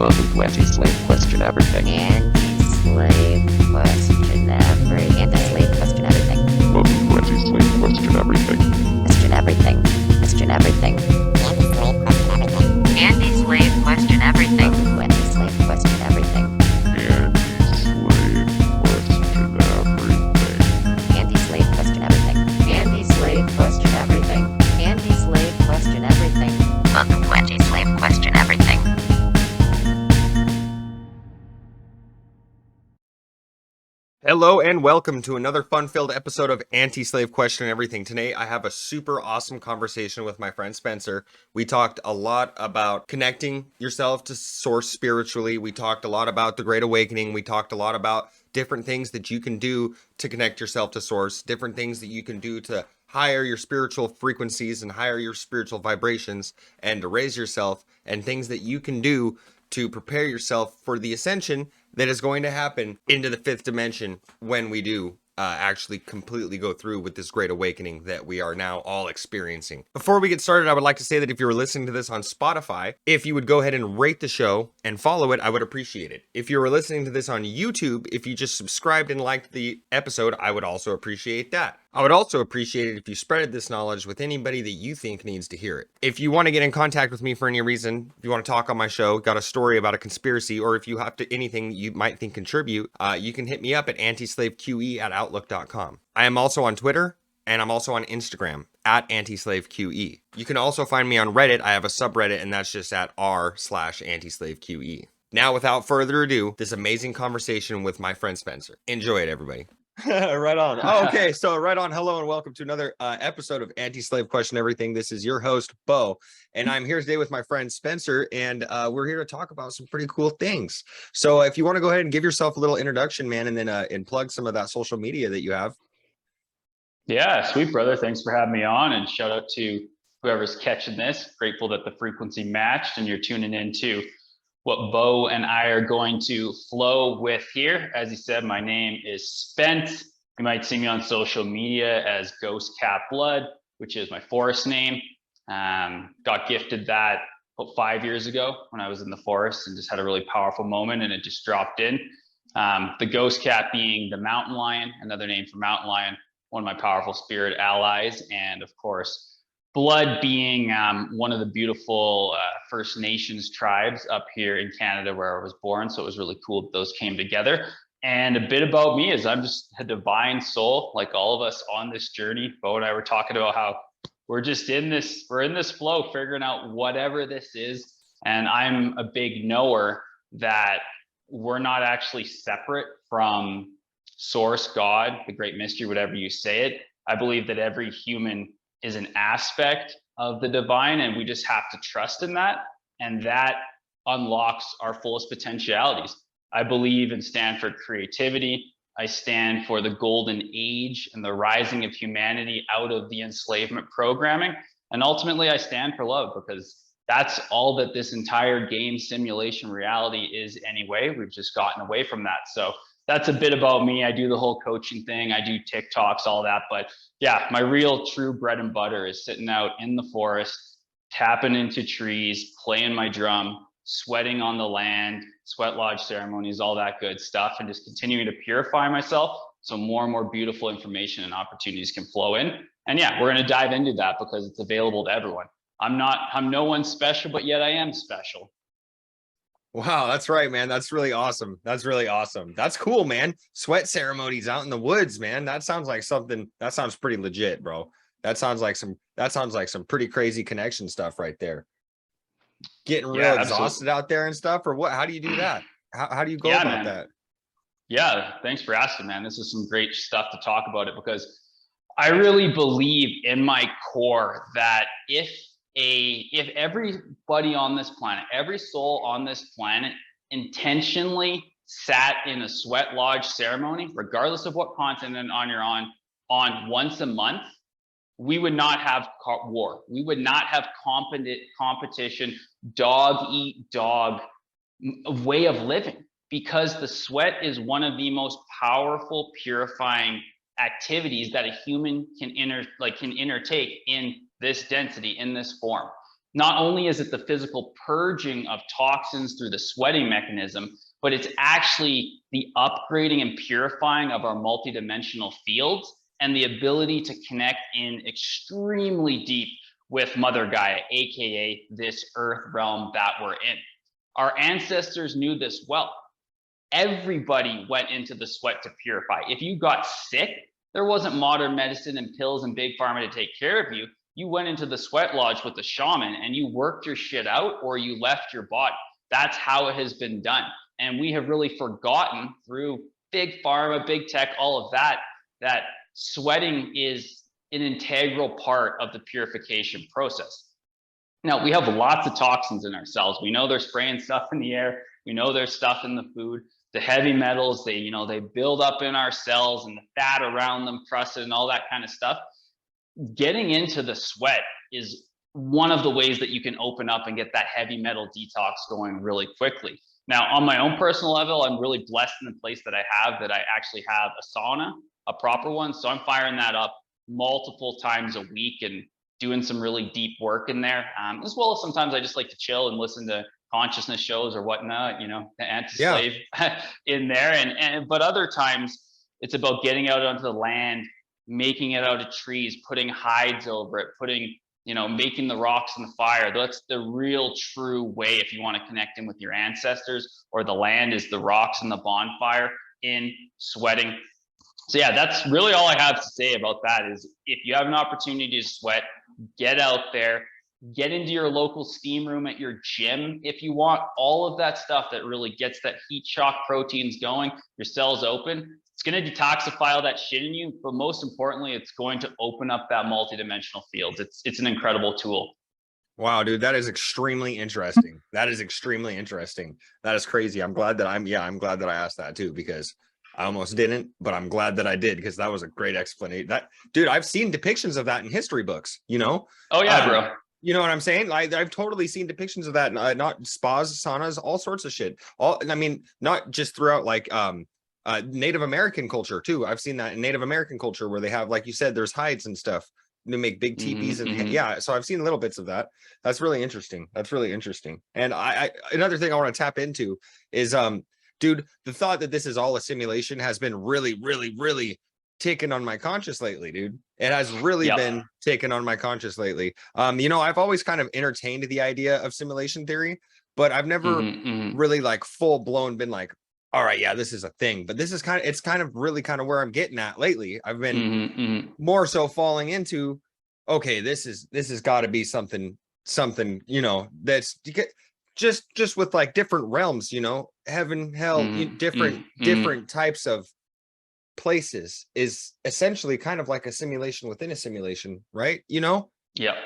Anti-slave question everything. Anti-slave question everything. Anti-slave question everything. Anti-slave question everything. Question everything. Question everything. Anti-slave question everything. Anti-slave question everything. Anti-slave question everything. Anti-slave question everything. Anti-slave question everything. Anti-slave question everything. Welcome to Anti-slave question everything. Hello and welcome to another fun-filled episode of Anti-Slave Question Everything. Today I have a super awesome conversation with my friend Spencer. We talked a lot about connecting yourself to source spiritually. We talked a lot about the Great Awakening. We talked a lot about different things that you can do to connect yourself to source, different things that you can do to higher your spiritual frequencies and higher your spiritual vibrations and to raise yourself, and things that you can do to prepare yourself for the ascension that is going to happen into the fifth dimension when we do actually completely go through with this great awakening that we are now all experiencing. Before we get started, I would like to say that if you're listening to this on Spotify, if you would go ahead and rate the show and follow it, I would appreciate it. If you were listening to this on YouTube, if you just subscribed and liked the episode, I would also appreciate that. I would also appreciate it if you spread this knowledge with anybody that you think needs to hear it. If you want to get in contact with me for any reason, if you want to talk on my show, got a story about a conspiracy, or if you have to anything you might think contribute, you can hit me up at AntiSlaveQE@outlook.com. I am also on Twitter, and I'm also on Instagram at AntiSlaveQE. You can also find me on Reddit. I have a subreddit, and that's just at r/AntiSlaveQE. Now, without further ado, this amazing conversation with my friend Spencer. Enjoy it, everybody. Right on. Oh, okay, so right on. Hello and welcome to another episode of Anti-Slave Question Everything. This is your host, Bo, and I'm here today with my friend Spencer, and we're here to talk about some pretty cool things. So if you want to go ahead and give yourself a little introduction, man, and then and plug some of that social media that you have. Yeah, sweet brother. Thanks for having me on, and shout out to whoever's catching this. Grateful that the frequency matched and you're tuning in to what Bo and I are going to flow with here. As he said, my name is Spence. You might see me on social media as Ghost Cat Blood, which is my forest name. Got gifted that about 5 years ago when I was in the forest and just had a really powerful moment, and it just dropped in. The Ghost Cat being the mountain lion, another name for mountain lion, one of my powerful spirit allies, and of course, Blood being one of the beautiful First Nations tribes up here in Canada where I was born. So it was really cool that those came together. And a bit about me is I'm just a divine soul, like all of us on this journey. Bo and I were talking about how we're just we're in this flow, figuring out whatever this is. And I'm a big knower that we're not actually separate from Source, God, the great mystery, whatever you say it. I believe that every human is an aspect of the divine, and we just have to trust in that, and that unlocks our fullest potentialities. I believe and stand for creativity. I stand for the golden age and the rising of humanity out of the enslavement programming, and ultimately I stand for love, because that's all that this entire game simulation reality is anyway. We've just gotten away from that. So that's a bit about me. I do the whole coaching thing. I do TikToks, all that. But yeah, my real true bread and butter is sitting out in the forest, tapping into trees, playing my drum, sweating on the land, sweat lodge ceremonies, all that good stuff, and just continuing to purify myself so more and more beautiful information and opportunities can flow in. And yeah, we're going to dive into that because it's available to everyone. I'm no one special, but yet I am special. Wow, that's right, man. That's really awesome. That's really awesome. That's cool, man. Sweat ceremonies out in the woods, man. That sounds like something. That sounds pretty legit, bro. That sounds like some pretty crazy connection stuff right there. Getting real exhausted out there and stuff, or what? How do you do that? How do you go about that? Yeah, thanks for asking, man. This is some great stuff to talk about it, because I really believe in my core that if everybody on this planet, every soul on this planet intentionally sat in a sweat lodge ceremony, regardless of what continent you're on once a month, we would not have war. We would not have competition, dog eat dog way of living, because the sweat is one of the most powerful purifying activities that a human can undertake in this density, in this form. not only is it the physical purging of toxins through the sweating mechanism, but it's actually the upgrading and purifying of our multidimensional fields and the ability to connect in extremely deep with Mother Gaia, aka this earth realm that we're in. Our ancestors knew this well. Everybody went into the sweat to purify. If you got sick, there wasn't modern medicine and pills and big pharma to take care of you. You went into the sweat lodge with the shaman and you worked your shit out, or you left your body. That's how it has been done. And we have really forgotten through big pharma, big tech, all of that, that sweating is an integral part of the purification process. Now, we have lots of toxins in our cells. We know they're spraying stuff in the air. We know there's stuff in the food. The heavy metals, they build up in our cells, and the fat around them, crusted and all that kind of stuff. Getting into the sweat is one of the ways that you can open up and get that heavy metal detox going really quickly. Now, on my own personal level, I'm really blessed in the place that I actually have a sauna, a proper one. So I'm firing that up multiple times a week and doing some really deep work in there. As well as sometimes I just like to chill and listen to consciousness shows or whatnot, the anti-slave in there. But other times it's about getting out onto the land, making it out of trees, putting hides over it, making the rocks in the fire. That's the real true way if you want to connect in with your ancestors, or the land is the rocks and the bonfire in sweating. So yeah, that's really all I have to say about that. Is if you have an opportunity to sweat, get out there, get into your local steam room at your gym if you want. All of that stuff that really gets that heat shock proteins going, your cells open. It's going to detoxify all that shit in you, but most importantly, it's going to open up that multidimensional field. It's an incredible tool. Wow, dude, that is extremely interesting. That is extremely interesting. That is crazy. I'm glad that I'm glad that I asked that too, because I almost didn't, but I'm glad that I did, because that was a great explanation. That, dude, I've seen depictions of that in history books, Oh yeah, bro. You know what I'm saying? Like, I've totally seen depictions of that, not spas, saunas, all sorts of shit. Not just throughout Native American culture too. I've seen that in Native American culture where they have, like you said, there's hides and stuff to make big teepees so I've seen little bits of that. That's really interesting. And I another thing I want to tap into is dude, the thought that this is all a simulation has been really, really, really taken on my conscious lately, dude. It has really been taken on my conscious lately. I've always kind of entertained the idea of simulation theory, but I've never really like full blown been like, all right, yeah, this is a thing. But this is kind of where I'm getting at lately. I've been more so falling into, okay, this has got to be something, that's just with like different realms, heaven, hell, different types of places is essentially kind of like a simulation within a simulation, right? Yep.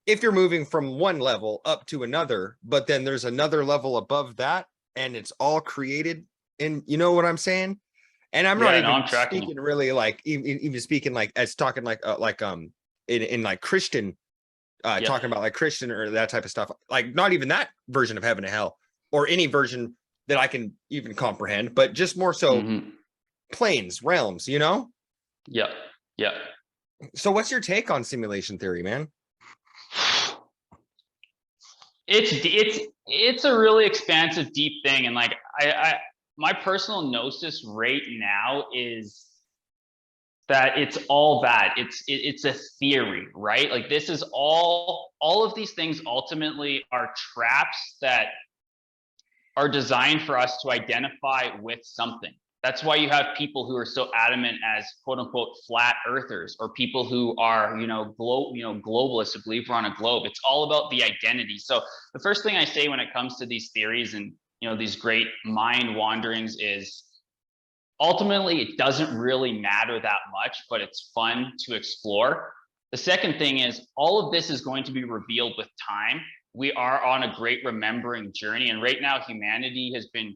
If you're moving from one level up to another, but then there's another level above that, and it's all created in, you know what I'm saying? And I'm not even speaking really like even speaking like as talking like in like Christian talking about like Christian or that type of stuff, like not even that version of heaven and hell or any version that I can even comprehend, but just more so planes, realms, Yep. So what's your take on simulation theory, man? It's a really expansive, deep thing, and like I my personal gnosis right now is that it's all that it's a theory, right? Like this is all of these things ultimately are traps that are designed for us to identify with something. That's why you have people who are so adamant as quote unquote flat earthers, or people who are, globalists who believe we're on a globe. It's all about the identity. So the first thing I say when it comes to these theories and, these great mind wanderings is ultimately it doesn't really matter that much, but it's fun to explore. The second thing is all of this is going to be revealed with time. We are on a great remembering journey. And right now humanity has been,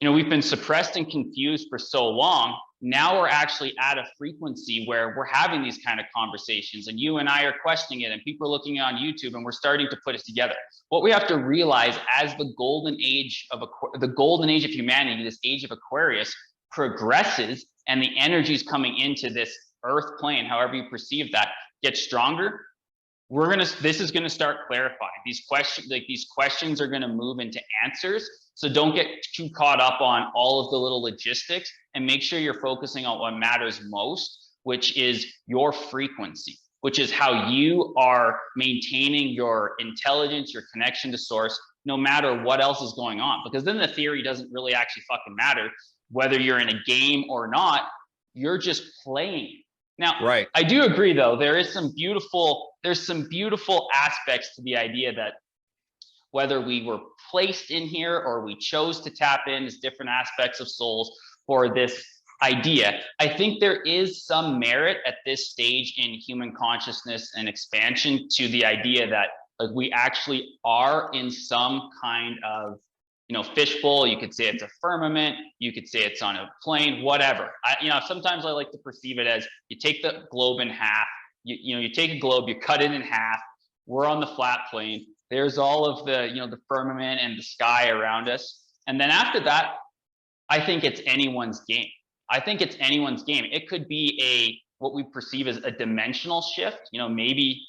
we've been suppressed and confused for so long. Now we're actually at a frequency where we're having these kind of conversations, and you and I are questioning it, and people are looking on YouTube, and we're starting to put it together. What we have to realize as the golden age of humanity, this age of Aquarius progresses, and the energies coming into this earth plane, however you perceive that, get stronger. this is gonna start clarifying. These questions are gonna move into answers. So don't get too caught up on all of the little logistics, and make sure you're focusing on what matters most, which is your frequency, which is how you are maintaining your intelligence, your connection to source, no matter what else is going on. Because then the theory doesn't really actually fucking matter. Whether you're in a game or not, you're just playing. Now, Right. I do agree though, there's some beautiful aspects to the idea that whether we were placed in here or we chose to tap in as different aspects of souls for this idea. I think there is some merit at this stage in human consciousness and expansion to the idea that like we actually are in some kind of, you know, fishbowl. You could say it's a firmament, you could say it's on a plane, whatever. Sometimes I like to perceive it as you take the globe in half, you take a globe, you cut it in half, we're on the flat plane, there's all of the, the firmament and the sky around us. And then after that, I think it's anyone's game. It could be what we perceive as a dimensional shift. Maybe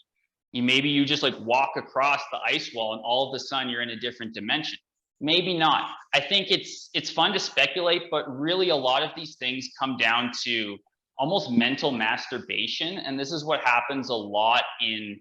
you just like walk across the ice wall and all of a sudden you're in a different dimension. Maybe not. I think it's fun to speculate, but really a lot of these things come down to almost mental masturbation. And this is what happens a lot in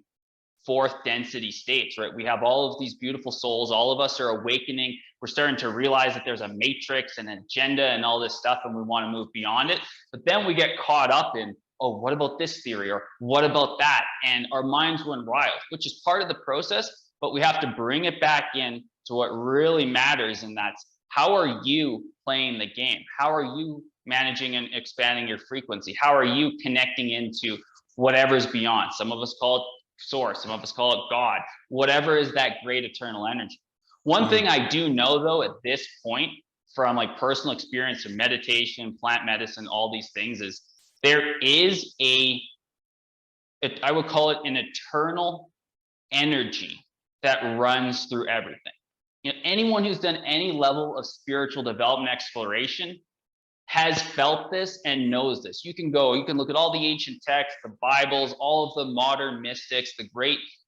fourth density states, right? We have all of these beautiful souls. All of us are awakening. We're starting to realize that there's a matrix and an agenda and all this stuff, and we want to move beyond it. But then we get caught up in, oh, what about this theory? Or what about that? And our minds run wild, which is part of the process, but we have to bring it back in to what really matters. And that's, how are you playing the game? How are you managing and expanding your frequency? How are you connecting into whatever's beyond? Some of us call it source, some of us call it God, whatever is that great eternal energy. One thing I do know though, at this point, from like personal experience of meditation, plant medicine, all these things, is there is I would call it an eternal energy that runs through everything. Anyone who's done any level of spiritual development exploration has felt this and knows this. You can look at all the ancient texts, the Bibles, all of the modern mystics, the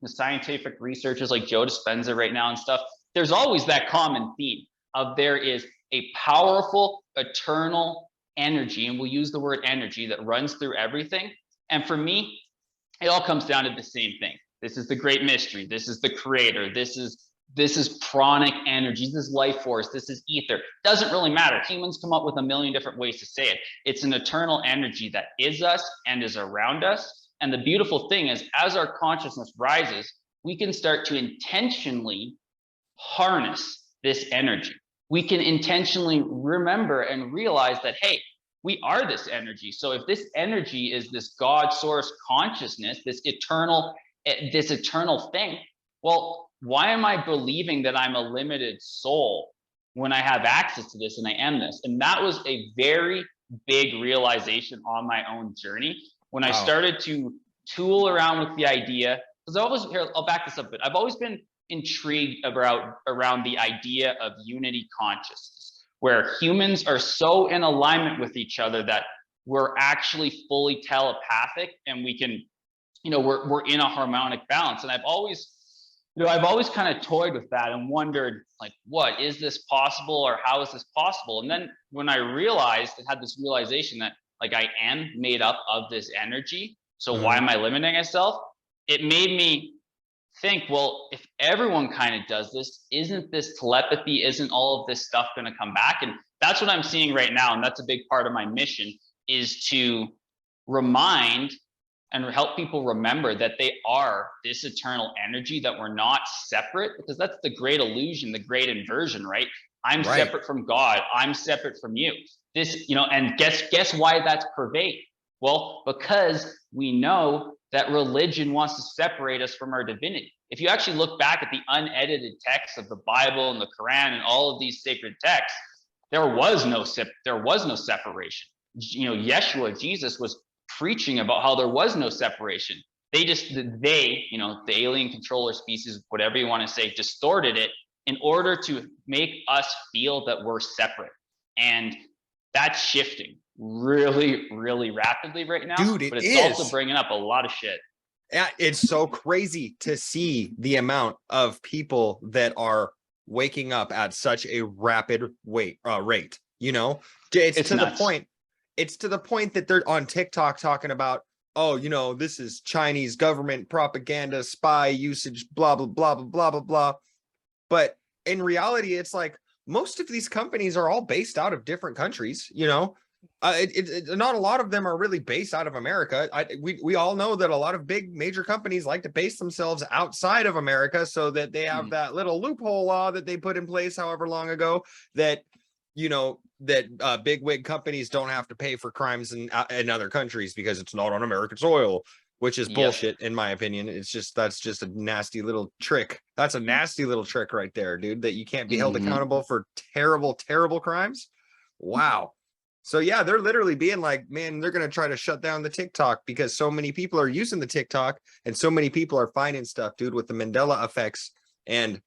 scientific researchers like Joe Dispenza right now and stuff. There's always that common theme of there is a powerful, eternal energy, and we'll use the word energy, that runs through everything. And for me, it all comes down to the same thing. This is the great mystery. This is the creator. This is pranic energy. This is life force. This is ether. Doesn't really matter. Humans come up with a million different ways to say it. It's an eternal energy that is us and is around us. And the beautiful thing is, as our consciousness rises, we can start to intentionally harness this energy. We can intentionally remember and realize that, hey, we are this energy. So if this energy is this God source consciousness, this eternal thing, well, why am I believing that I'm a limited soul when I have access to this and I am this? And that was a very big realization on my own journey when I started to tool around with the idea. Because I'll back this up a bit. I've always been intrigued around the idea of unity consciousness, where humans are so in alignment with each other that we're actually fully telepathic and we can, we're in a harmonic balance. And I've always kind of toyed with that and wondered, like, what is this possible, or how is this possible? And then when I realized and had this realization that like I am made up of this energy, so why am I limiting myself? It made me think, well, if everyone kind of does this, isn't this telepathy, isn't all of this stuff going to come back? And that's what I'm seeing right now. And that's a big part of my mission, is to remind and help people remember that they are this eternal energy, that we're not separate, because that's the great illusion, the great inversion, right? I'm separate from God. I'm separate from you. And guess why that's pervade? Well, because we know that religion wants to separate us from our divinity. If you actually look back at the unedited texts of the Bible and the Quran and all of these sacred texts, there was no separation. Yeshua, Jesus, was preaching about how there was no separation. The alien controller species, whatever you want to say, distorted it in order to make us feel that we're separate. And that's shifting really, really rapidly right now. Dude, but it's also bringing up a lot of shit. Yeah, it's so crazy to see the amount of people that are waking up at such a rapid rate. You know, it's It's to the nuts. point. It's to the point that they're on TikTok talking about, oh, you know, this is Chinese government propaganda, spy usage, blah blah blah blah blah blah blah. But in reality, it's like most of these companies are all based out of different countries. You know, not a lot of them are really based out of America. We all know that a lot of big major companies like to base themselves outside of America so that they have that little loophole law that they put in place however long ago that, you know, that big wig companies don't have to pay for crimes in other countries because it's not on American soil, which is bullshit in my opinion. It's just, that's just a nasty little trick. That's a nasty little trick right there, dude, that you can't be held accountable for terrible, terrible crimes. Wow. So yeah, they're literally being like, man, they're going to try to shut down the TikTok because so many people are using the TikTok and so many people are finding stuff, dude, with the Mandela effects and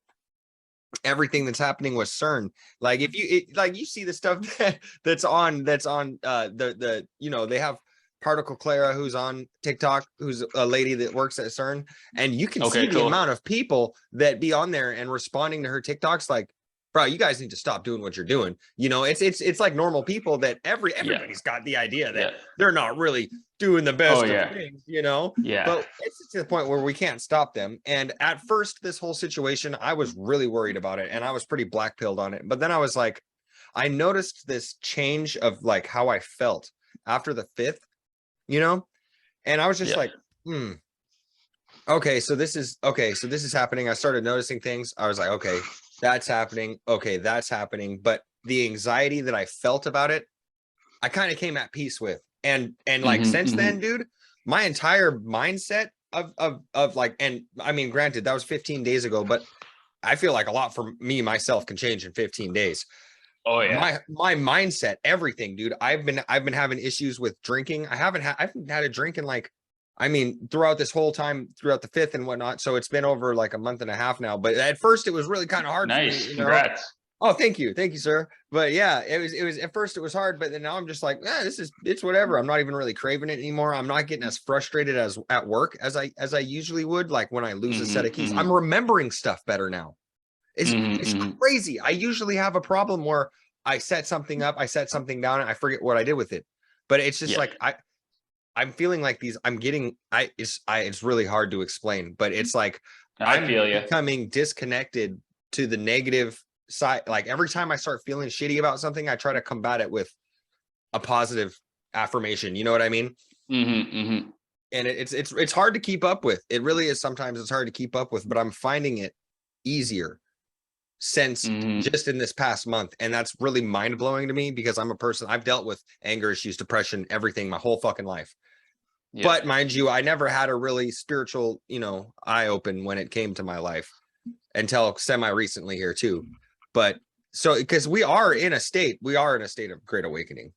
everything that's happening with CERN. Like if you like you see the stuff that's on the you know, they have Particle Clara who's on TikTok, who's a lady that works at CERN, and you can see the amount of people that be on there and responding to her TikToks like, bro, you guys need to stop doing what you're doing. You know, it's like normal people that everybody's got the idea that they're not really doing the best of things, you know. But it's to the point where we can't stop them. And at first, this whole situation, I was really worried about it, and I was pretty black pilled on it. But then I was like, I noticed this change of like how I felt after the 5th, you know, and I was just like, okay, so this is happening. I started noticing things. I was like, okay, that's happening. Okay, that's happening. But the anxiety that I felt about it, I kind of came at peace with. And like since then, dude, my entire mindset of like, and I mean, granted, that was 15 days ago, but I feel like a lot for me myself can change in 15 days. Oh yeah. My mindset, everything, dude. I've been having issues with drinking. I haven't had a drink in like, I mean, throughout this whole time, throughout the 5th and whatnot. So it's been over like a month and a half now. But at first, it was really kind of hard for me. You know? Congrats. Oh, thank you, sir. But yeah, it was at first it was hard, but then now I'm just like, it's whatever. I'm not even really craving it anymore. I'm not getting as frustrated as at work as I usually would. Like when I lose a set of keys, I'm remembering stuff better now. It's crazy. I usually have a problem where I set something up, I set something down, and I forget what I did with it. But it's just like I'm feeling like it's really hard to explain, but it's like I'm becoming disconnected to the negative side. Like every time I start feeling shitty about something, I try to combat it with a positive affirmation. You know what I mean? And it's hard to keep up with. It really is. Sometimes it's hard to keep up with, but I'm finding it easier since just in this past month. And that's really mind blowing to me because I'm a person, I've dealt with anger issues, depression, everything my whole fucking life. But mind you, I never had a really spiritual, you know, eye open when it came to my life until semi recently here too. But so because we are in a state of great awakening.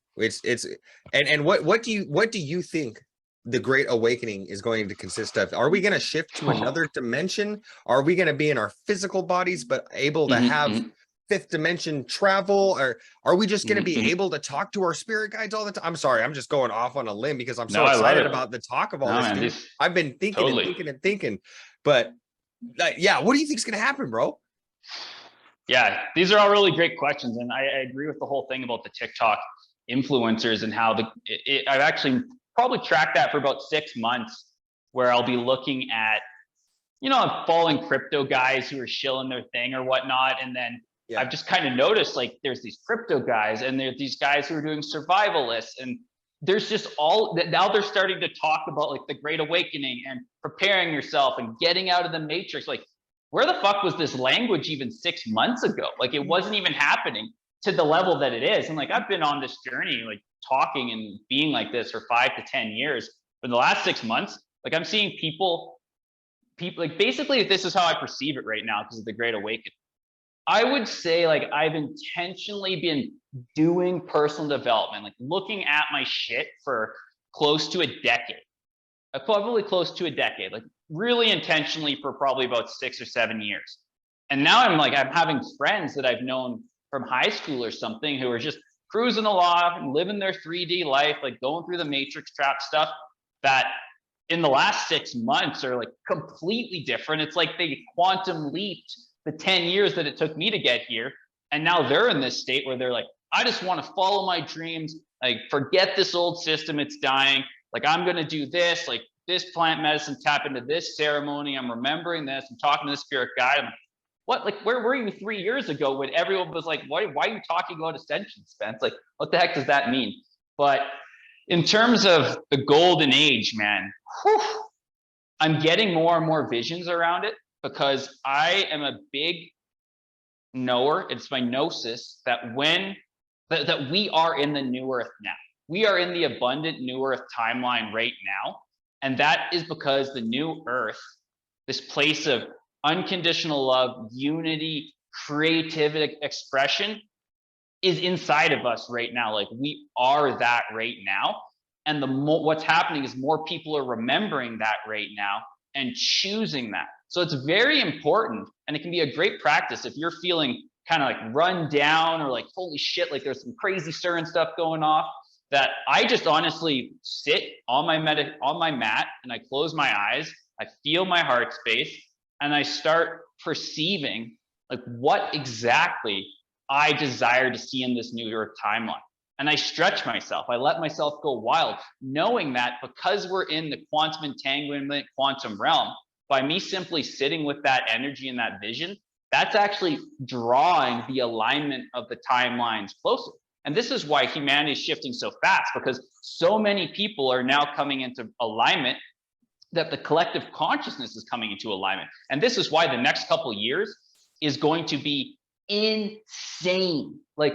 And what do you think the great awakening is going to consist of? Are we going to shift to another dimension? Are we going to be in our physical bodies but able to have 5th dimension travel? Or are we just going to be able to talk to our spirit guides all the time? I'm sorry, I'm just going off on a limb because I'm so excited about the talk of all this, dude. I've been thinking, but yeah, what do you think is going to happen, bro? Yeah, these are all really great questions, and I agree with the whole thing about the TikTok influencers and how I've actually probably tracked that for about 6 months, where I'll be looking at, you know, following crypto guys who are shilling their thing or whatnot, and then I've just kind of noticed like there's these crypto guys and there's these guys who are doing survivalists, and there's just all that now they're starting to talk about like the Great Awakening and preparing yourself and getting out of the matrix. Like, where the fuck was this language even 6 months ago? Like, it wasn't even happening to the level that it is. And like, I've been on this journey, like talking and being like this for 5 to 10 years. But in the last 6 months, like I'm seeing people like basically this is how I perceive it right now because of the Great Awakening. I would say like I've intentionally been doing personal development, like looking at my shit for close to a decade, probably close to a decade, like really intentionally for probably about 6 or 7 years. And now I'm having friends that I've known from high school or something who are just cruising along and living their 3D life, like going through the matrix trap stuff, that in the last 6 months are like completely different. It's like they quantum leaped the 10 years that it took me to get here. And now they're in this state where they're like, I just want to follow my dreams. Like, forget this old system. It's dying. Like, I'm going to do this, like this plant medicine, tap into this ceremony. I'm remembering this. I'm talking to the spirit guide. I'm like, what? Like, where were you 3 years ago when everyone was like, why are you talking about Ascension, Spence? Like, what the heck does that mean? But in terms of the golden age, man, whew, I'm getting more and more visions around it because I am a big knower. It's my gnosis that that we are in the new earth now. We are in the abundant new earth timeline right now. And that is because the new earth, this place of unconditional love, unity, creativity, expression, is inside of us right now. Like, we are that right now. And what's happening is more people are remembering that right now and choosing that. So it's very important, and it can be a great practice if you're feeling kind of like run down or like, holy shit, like there's some crazy stirring stuff going off, that I just honestly sit on my mat and I close my eyes, I feel my heart space, and I start perceiving like what exactly I desire to see in this new earth timeline. And I stretch myself. I let myself go wild, knowing that because we're in the quantum entanglement, quantum realm, by me simply sitting with that energy and that vision, that's actually drawing the alignment of the timelines closer. And this is why humanity is shifting so fast, because so many people are now coming into alignment, that the collective consciousness is coming into alignment. And this is why the next couple of years is going to be insane. Like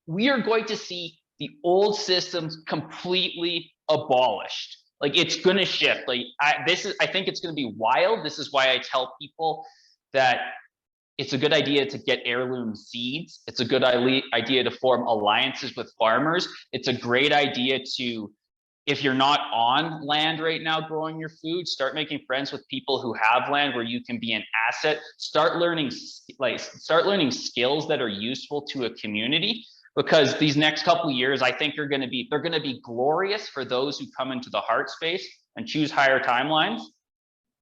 we are going to see the old systems completely abolished. Like, it's going to shift. Like, I think it's going to be wild. This is why I tell people that it's a good idea to get heirloom seeds. It's a good idea to form alliances with farmers. It's a great idea to, if you're not on land right now growing your food, start making friends with people who have land where you can be an asset. Start learning skills that are useful to a community, because these next couple of years, I think they're going to be glorious for those who come into the heart space and choose higher timelines.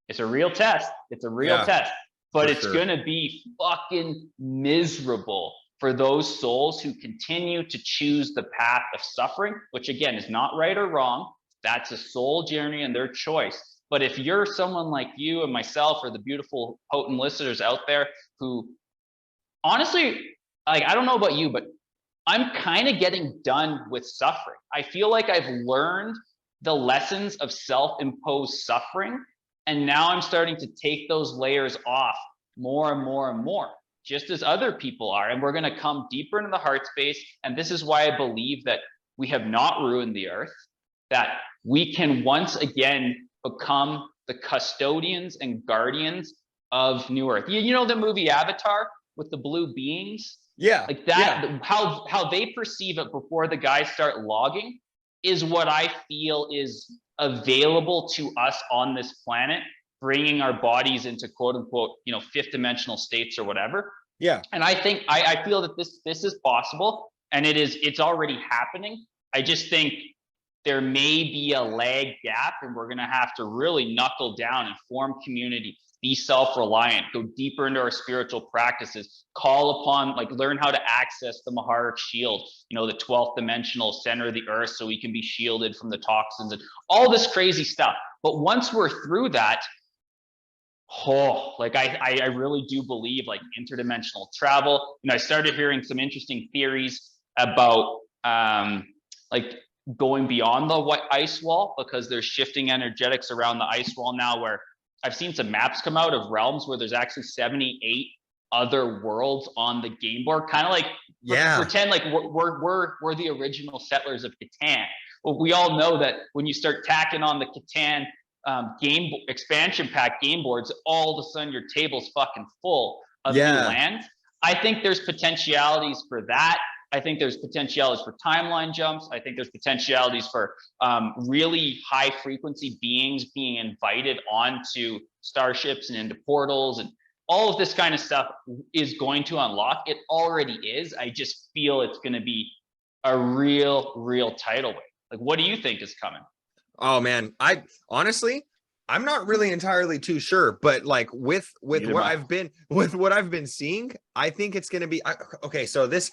It's a real test. It's a real test, but it's going to be fucking miserable for those souls who continue to choose the path of suffering, which again is not right or wrong. That's a soul journey and their choice. But if you're someone like you and myself, or the beautiful potent listeners out there who, honestly, like, I don't know about you, but I'm kind of getting done with suffering. I feel like I've learned the lessons of self-imposed suffering, and now I'm starting to take those layers off more and more and more, just as other people are. And we're going to come deeper into the heart space. And this is why I believe that we have not ruined the earth, that we can once again become the custodians and guardians of new earth. You know the movie Avatar with the blue beings? Yeah. Like that, yeah. How they perceive it before the guys start logging is what I feel is available to us on this planet, bringing our bodies into quote unquote, fifth dimensional states or whatever. Yeah. And I think, I feel that this is possible, and it's already happening. I just think there may be a lag gap, and we're going to have to really knuckle down and form community, be self-reliant, go deeper into our spiritual practices, call upon, learn how to access the Maharic shield, the 12th dimensional center of the earth, so we can be shielded from the toxins and all this crazy stuff. But once we're through that, I really do believe interdimensional travel. I started hearing some interesting theories about going beyond the white ice wall, because there's shifting energetics around the ice wall now, where I've seen some maps come out of realms where there's actually 78 other worlds on the game board, kind of like pretend like we're the original settlers of Catan. Well, we all know that when you start tacking on the Catan game expansion pack game boards, all of a sudden your table's fucking full of new lands. I think there's potentialities for that. I think there's potentialities for timeline jumps. I think there's potentialities for really high frequency beings being invited onto starships and into portals, and all of this kind of stuff is going to unlock. It already is. I just feel it's going to be a real tidal wave. What do you think is coming? Oh man, I honestly, I'm not really entirely too sure, but like with Neither what am I. I've been with what I've been seeing, I think it's gonna be okay. So this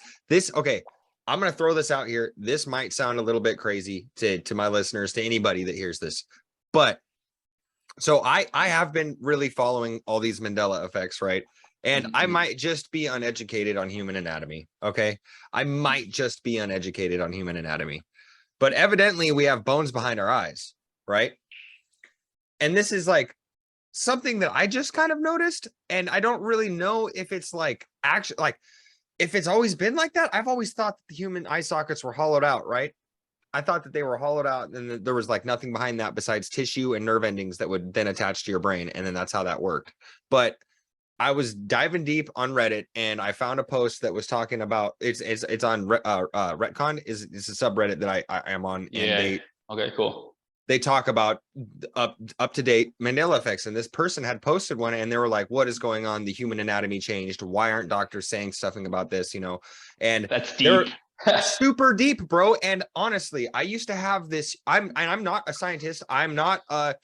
okay, I'm gonna throw this out here. This might sound a little bit crazy to my listeners, to anybody that hears this, but so I have been really following all these Mandela effects, right? And I might just be uneducated on human anatomy. Okay, I might just be uneducated on human anatomy, but evidently we have bones behind our eyes, right? And this is like something that I just kind of noticed, and I don't really know if it's like actually like if it's always been like that. I've always thought that the human eye sockets were hollowed out, right? I thought that they were hollowed out and there was like nothing behind that besides tissue and nerve endings that would then attach to your brain, and then that's how that worked. But I was diving deep on Reddit and I found a post that was talking about it's on Retcon is a subreddit that I am on, and Yeah. Okay, cool. they talk about up to date Mandela effects, and this person had posted one and they were like, what is going on? The human anatomy changed. Why aren't doctors saying something about this? And That's they're deep. super deep, bro. And honestly, I used to have this. I'm not a scientist. I'm not a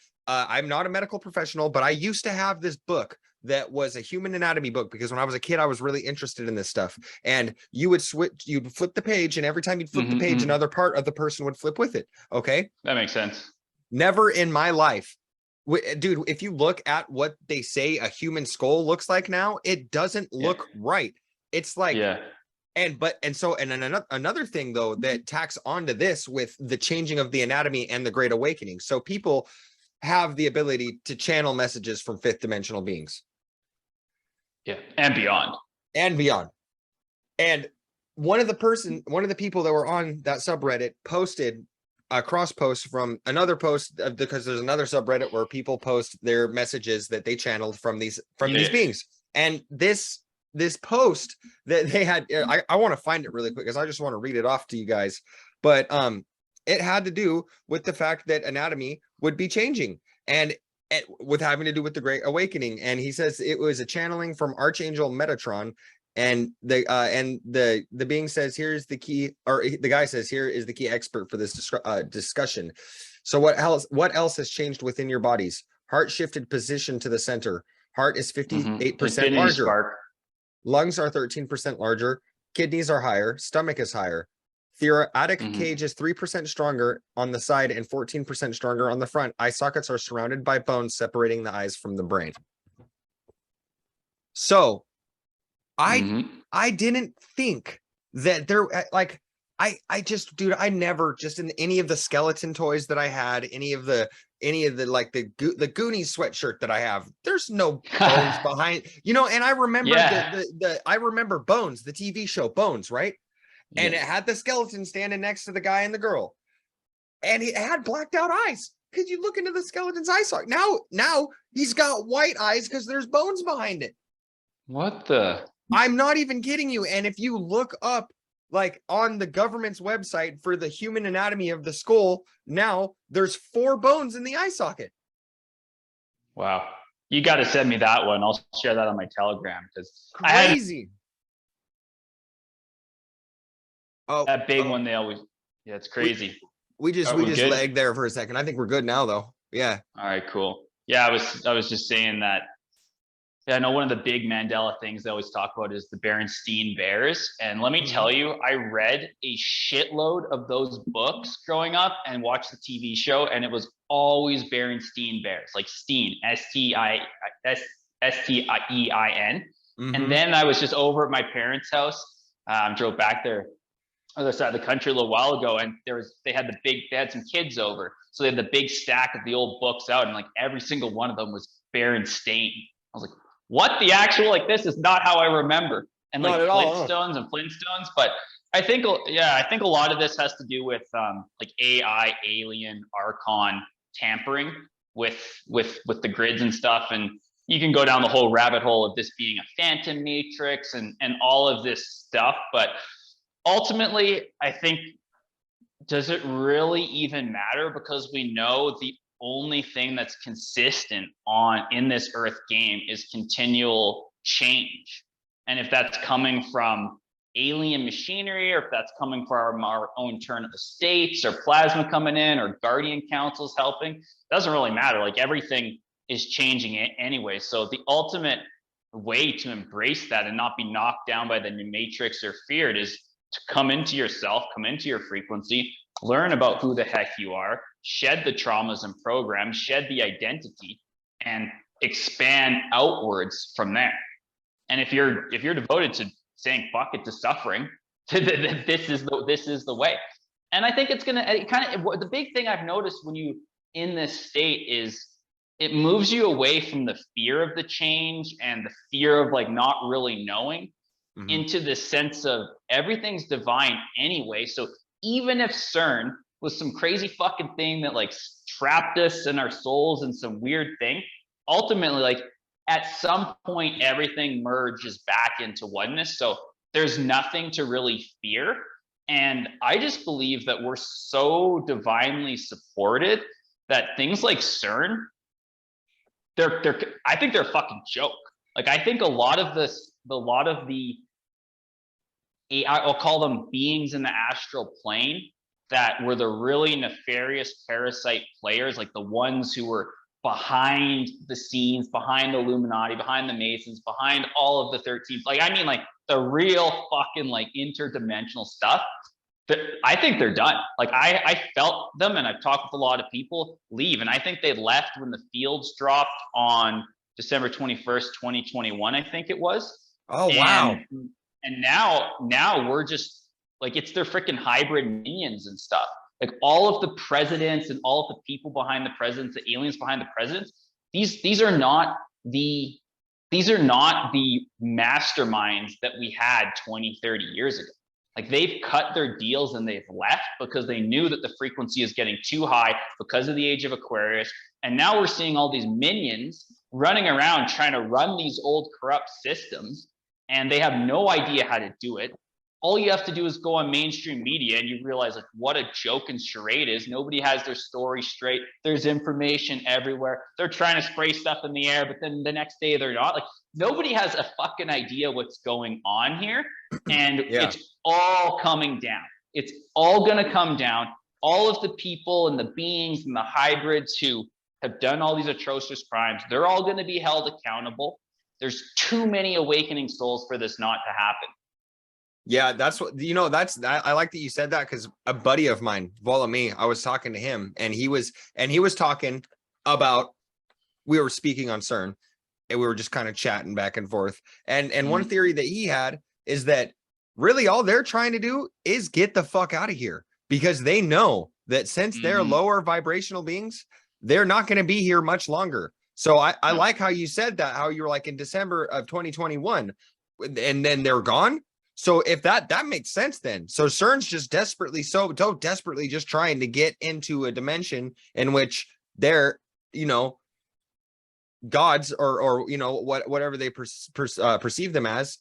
medical professional, but I used to have this book that was a human anatomy book because when I was a kid, I was really interested in this stuff. And you'd flip the page, and every time you'd flip the page, another part of the person would flip with it. Okay. That makes sense. Never in my life. Dude, if you look at what they say a human skull looks like now, it doesn't look right. It's like, Yeah. and another thing though that tacks onto this with the changing of the anatomy and the Great Awakening. So people have the ability to channel messages from fifth dimensional beings. Yeah. And beyond. And beyond. And one of the people that were on that subreddit posted a cross post from another post, because there's another subreddit where people post their messages that they channeled from these beings. And this post that they had, I want to find it really quick because I just want to read it off to you guys. But it had to do with the fact that anatomy would be changing, and with having to do with the Great Awakening. And he says it was a channeling from Archangel Metatron. And the being says, here's the key, or the guy says, here is the key expert for this discussion. So what else has changed within your bodies? Heart shifted position to the center. Heart is 58% larger. Spark. Lungs are 13% larger. Kidneys are higher. Stomach is higher. Thoracic cage is 3% stronger on the side and 14% stronger on the front. Eye sockets are surrounded by bones separating the eyes from the brain. So I didn't think that there, like, I just, dude, I never, just in any of the skeleton toys that I had, any of the like the Goonies sweatshirt that I have, there's no bones behind, and I remember I remember Bones, the TV show Bones, right? And it had the skeleton standing next to the guy and the girl, and it had blacked out eyes. Could you look into the skeleton's eye socket? Now he's got white eyes because there's bones behind it. What the? I'm not even kidding you. And if you look up, like, on the government's website for the human anatomy of the skull, now there's 4 bones in the eye socket. Wow. You got to send me that one. I'll share that on my Telegram because crazy. That big one, they always, it's crazy. We just lagged there for a second. I think we're good now though. Yeah. All right, cool. Yeah, I was just saying that. Yeah, I know one of the big Mandela things they always talk about is the Berenstein Bears. And let me tell you, I read a shitload of those books growing up and watched the TV show, and it was always Berenstein Bears, like Steen, Stein. And then I was just over at my parents' house, drove back there, other side of the country a little while ago, and they had some kids over. So they had the big stack of the old books out, and like every single one of them was Berenstein. I was like, what the actual, like, this is not how I remember. And like Flintstones and Flintstones, but I think a lot of this has to do with like AI, alien, Archon tampering with the grids and stuff. And you can go down the whole rabbit hole of this being a phantom matrix and all of this stuff. But ultimately, I think, does it really even matter? Because we know the only thing that's consistent in this Earth game is continual change. And if that's coming from alien machinery, or if that's coming from our own turn of the states, or plasma coming in, or guardian councils helping. Doesn't really matter. Like, everything is changing it anyway. So the ultimate way to embrace that and not be knocked down by the new matrix or feared is to come into yourself, come into your frequency, learn about who the heck you are, shed the traumas and programs, shed the identity, and expand outwards from there. And if you're devoted to saying fuck it to suffering, this is the way. And I think it's gonna the big thing I've noticed when you in this state is it moves you away from the fear of the change and the fear of like not really knowing, into the sense of everything's divine anyway. So even if CERN was some crazy fucking thing that like trapped us and our souls in some weird thing, ultimately, like, at some point everything merges back into oneness. So there's nothing to really fear. And I just believe that we're so divinely supported that things like CERN, I think they're a fucking joke. Like, I think a lot of the I'll call them beings in the astral plane that were the really nefarious parasite players, like the ones who were behind the scenes, behind the Illuminati, behind the Masons, behind all of the 13. Like, I mean, like the real fucking like interdimensional stuff. I think they're done. Like, I felt them, and I've talked with a lot of people leave, and I think they left when the fields dropped on December 21st, 2021, I think it was. Oh, wow. And now we're just like, it's their freaking hybrid minions and stuff. Like, all of the presidents and all of the people behind the presidents, the aliens behind the presidents, these are not the masterminds that we had 20, 30 years ago. Like, they've cut their deals and they've left because they knew that the frequency is getting too high because of the Age of Aquarius. And now we're seeing all these minions running around trying to run these old corrupt systems, and they have no idea how to do it. All you have to do is go on mainstream media and you realize like what a joke and charade is. Nobody has their story straight. There's information everywhere. They're trying to spray stuff in the air, but then the next day they're not. Like, nobody has a fucking idea what's going on here. And it's all coming down. It's all gonna come down. All of the people and the beings and the hybrids who have done all these atrocious crimes, they're all gonna be held accountable. There's too many awakening souls for this not to happen. Yeah, that's what, I like that you said that, because a buddy of mine, Volami, I was talking to him, and he was talking about, we were speaking on CERN, and we were just kind of chatting back and forth. And one theory that he had is that really all they're trying to do is get the fuck out of here, because they know that since they're lower vibrational beings, they're not going to be here much longer. So I like how you said that, how you were like in December of 2021, and then they're gone. So if that makes sense, then so CERN's just desperately just trying to get into a dimension in which they're, gods or whatever they perceive them as,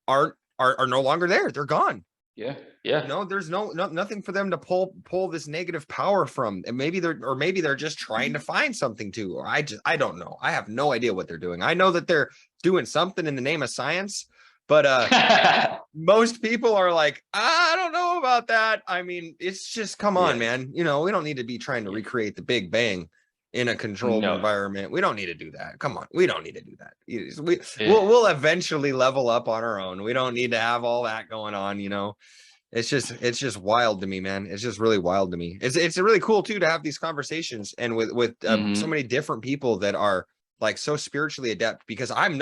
are no longer there. They're gone. Yeah. There's nothing for them to pull this negative power from. And maybe they're just trying to find something to, or I don't know. I have no idea what they're doing. I know that they're doing something in the name of science. But most people are like, I don't know about that. I mean, it's just, come on, man. We don't need to be trying to recreate the Big Bang in a controlled environment. We don't need to do that. Come on. We don't need to do that. We'll eventually level up on our own. We don't need to have all that going on. It's just wild to me, man. It's just really wild to me. It's really cool too to have these conversations and with so many different people that are like so spiritually adept, because I'm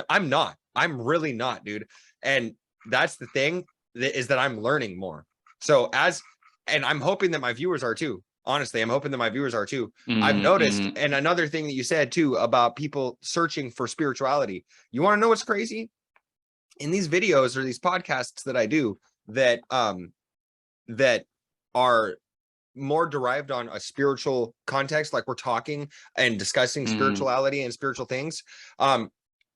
really not, dude. And that's the thing, is that I'm learning more. So and I'm hoping that my viewers are too. Honestly, I'm hoping that my viewers are too. I've noticed, and another thing that you said too about people searching for spirituality. You want to know what's crazy? In these videos or these podcasts that I do that are more derived on a spiritual context, like we're talking and discussing spirituality and spiritual things.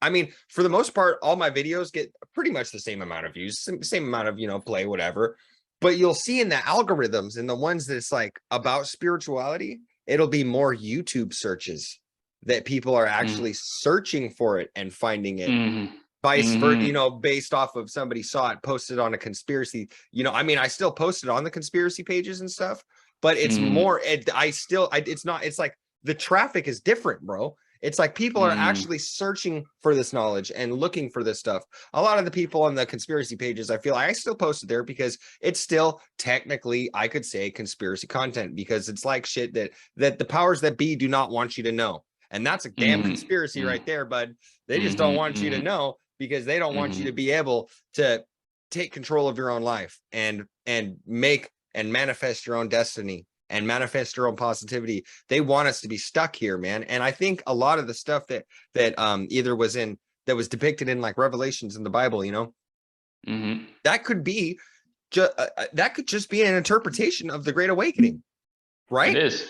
I mean, for the most part, all my videos get pretty much the same amount of views, same amount of, play, whatever. But you'll see in the algorithms and the ones that's like about spirituality, it'll be more YouTube searches that people are actually searching for it and finding it. vice versa, you know, based off of somebody saw it posted on a conspiracy, you know, I mean, I still posted on the conspiracy pages and stuff, but it's more, it's not, it's like the traffic is different, bro. It's like people are actually searching for this knowledge and looking for this stuff. A lot of the people on the conspiracy pages, I feel like I still posted there because it's still technically, I could say, conspiracy content, because it's like shit that the powers that be do not want you to know. And that's a damn conspiracy right there, bud. They just don't want you to know, because they don't want you to be able to take control of your own life and make and manifest your own destiny and manifest your own positivity. They want us to be stuck here, man. And I think a lot of the stuff that either was depicted in like Revelations in the Bible, you know, that could be that could just be an interpretation of the Great Awakening, right? It is.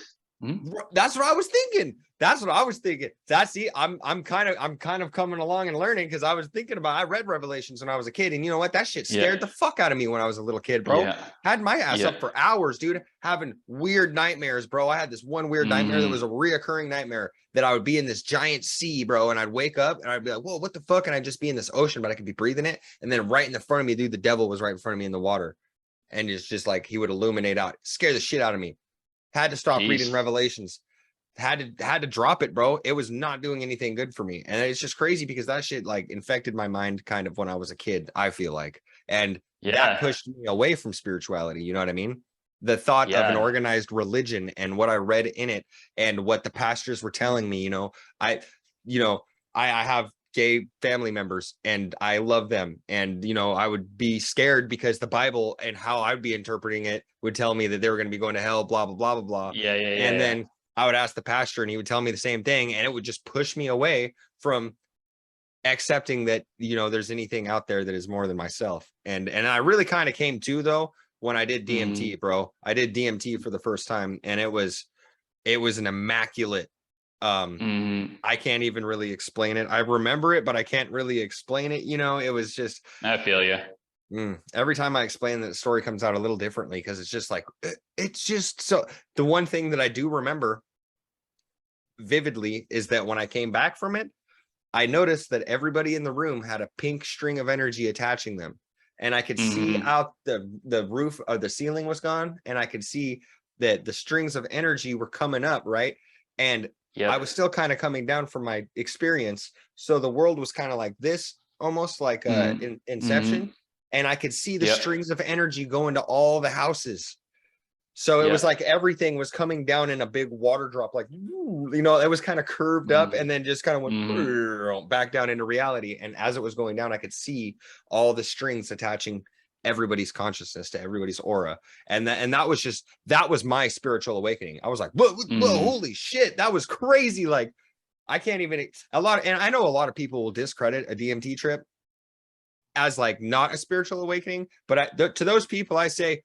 That's what I was thinking. That's what I was thinking. I'm kind of coming along and learning, because I was thinking about, I read Revelations when I was a kid, and you know what? That shit scared the fuck out of me when I was a little kid, bro. Had my ass up for hours, dude, having weird nightmares, bro. I had this one weird nightmare that was a reoccurring nightmare, that I would be in this giant sea, bro, and I'd wake up and I'd be like, whoa, what the fuck? And I'd just be in this ocean, but I could be breathing it. And then right in the front of me, dude, the devil was right in front of me in the water. And it's just like, he would illuminate out, scare the shit out of me. Had to stop reading Revelations. Had to drop it, bro. It was not doing anything good for me. And it's just crazy, because that shit like infected my mind kind of when I was a kid, I feel like. And that pushed me away from spirituality. You know what I mean? The thought of an organized religion and what I read in it and what the pastors were telling me, I have gay family members and I love them. And, I would be scared because the Bible and how I'd be interpreting it would tell me that they were going to be going to hell, blah, blah, blah, blah, blah. And then I would ask the pastor and he would tell me the same thing. And it would just push me away from accepting that, there's anything out there that is more than myself. And I really kind of came to, though, when I did DMT, bro. I did DMT for the first time, and it was an immaculate, I can't even really explain it. I remember it, but I can't really explain it. It was just, I feel you. Every time I explain that, the story comes out a little differently, because it's just like, it's just so. The one thing that I do remember vividly is that when I came back from it, I noticed that everybody in the room had a pink string of energy attaching them. And I could see out the roof of the ceiling was gone. And I could see that the strings of energy were coming up, right? And I was still kind of coming down from my experience. So the world was kind of like this, almost like Inception. And I could see the strings of energy going to all the houses. So it was like everything was coming down in a big water drop, like, it was kind of curved up and then just kind of went back down into reality. And as it was going down, I could see all the strings attaching everybody's consciousness to everybody's aura. And that was my spiritual awakening. I was like, whoa, holy shit, that was crazy. Like, I can't even, and I know a lot of people will discredit a DMT trip as like not a spiritual awakening, but to those people, I say,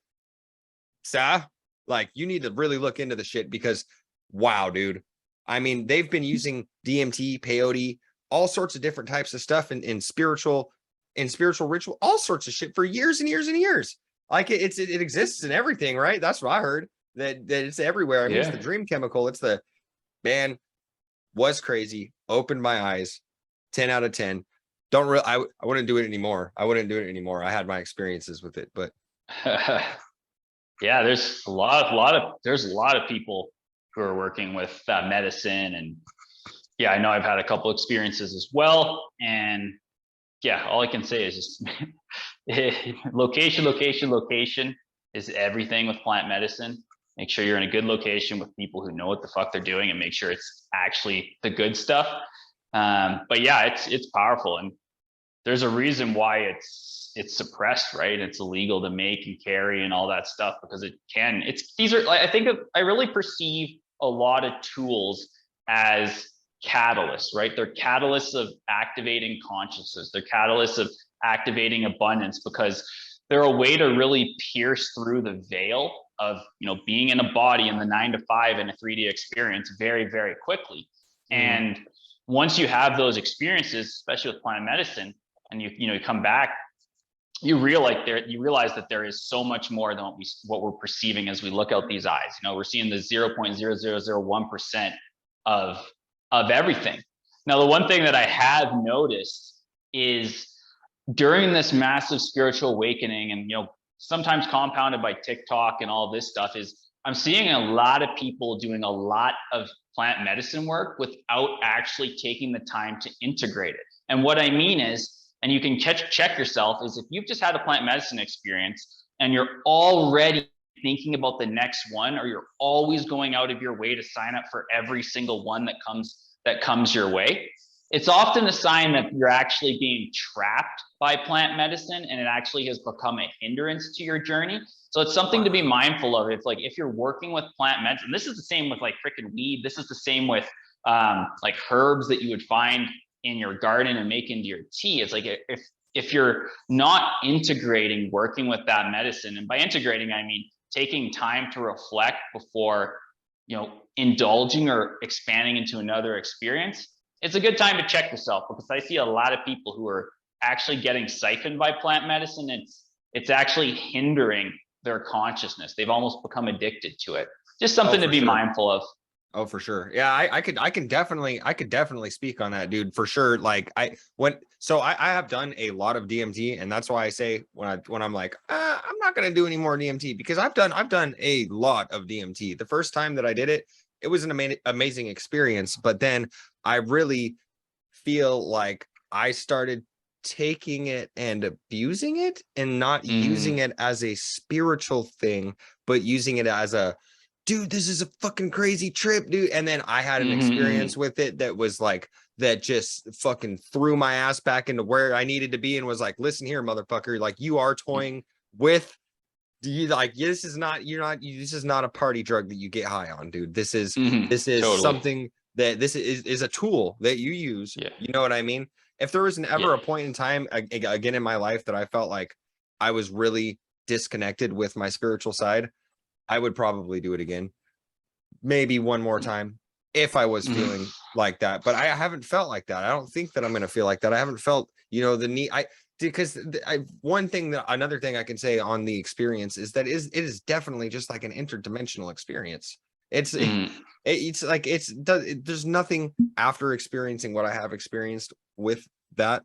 like, you need to really look into the shit, because wow, dude. I mean, they've been using DMT, peyote, all sorts of different types of stuff in spiritual ritual, all sorts of shit for years and years and years. Like it exists in everything, right? That's what I heard, that it's everywhere. I mean, it's the dream chemical. It's the, man, was crazy. Opened my eyes. 10 out of 10. I wouldn't do it anymore. I had my experiences with it, but yeah, there's a lot of people who are working with medicine, and I know I've had a couple experiences as well. And all I can say is just location is everything with plant medicine. Make sure you're in a good location with people who know what the fuck they're doing, and make sure it's actually the good stuff. But it's powerful, and there's a reason why it's suppressed, right? It's illegal to make and carry and all that stuff, because I really perceive a lot of tools as catalysts, right? They're catalysts of activating consciousness. They're catalysts of activating abundance, because they're a way to really pierce through the veil of, being in a body in the 9 to 5 in a 3D experience very, very quickly. And once you have those experiences, especially with plant medicine, and you come back, you realize that there is so much more than what we're perceiving as we look out these eyes. We're seeing the 0.0001% of everything. Now, the one thing that I have noticed is during this massive spiritual awakening, and sometimes compounded by TikTok and all this stuff, is I'm seeing a lot of people doing a lot of plant medicine work without actually taking the time to integrate it. And what I mean is, and you can check yourself, is if you've just had a plant medicine experience and you're already thinking about the next one, or you're always going out of your way to sign up for every single one that comes your way, it's often a sign that you're actually being trapped by plant medicine, and it actually has become a hindrance to your journey. So it's something to be mindful of. It's like, if you're working with plant medicine, this is the same with like freaking weed. This is the same with like herbs that you would find in your garden and make into your tea. It's like, if you're not integrating working with that medicine, and by integrating, I mean taking time to reflect before, indulging or expanding into another experience, it's a good time to check yourself, because I see a lot of people who are actually getting siphoned by plant medicine. It's actually hindering their consciousness. They've almost become addicted to it. Just something to be mindful of. Oh, for sure. Yeah, I could definitely speak on that, dude, for sure. Like I have done a lot of DMT, and that's why I say when I'm like, I'm not gonna do any more DMT, because I've done a lot of DMT. The first time that I did it, it was an amazing experience, but then I really feel like I started taking it and abusing it, and not using it as a spiritual thing, but using it as a, dude, this is a fucking crazy trip, dude. And then I had an experience with it that was like, that just fucking threw my ass back into where I needed to be, and was like, listen here, motherfucker, like, you are toying with, this is not a party drug that you get high on, dude. This is totally something that this is a tool that you use. Yeah. You know what I mean? If there was ever a point in time again in my life that I felt like I was really disconnected with my spiritual side, I would probably do it again, maybe one more time, if I was feeling like that. But I haven't felt like that. I don't think that I'm going to feel like that. I haven't felt, the need. Another thing I can say on the experience is that it is definitely just like an interdimensional experience. It's like there's nothing after experiencing what I have experienced with that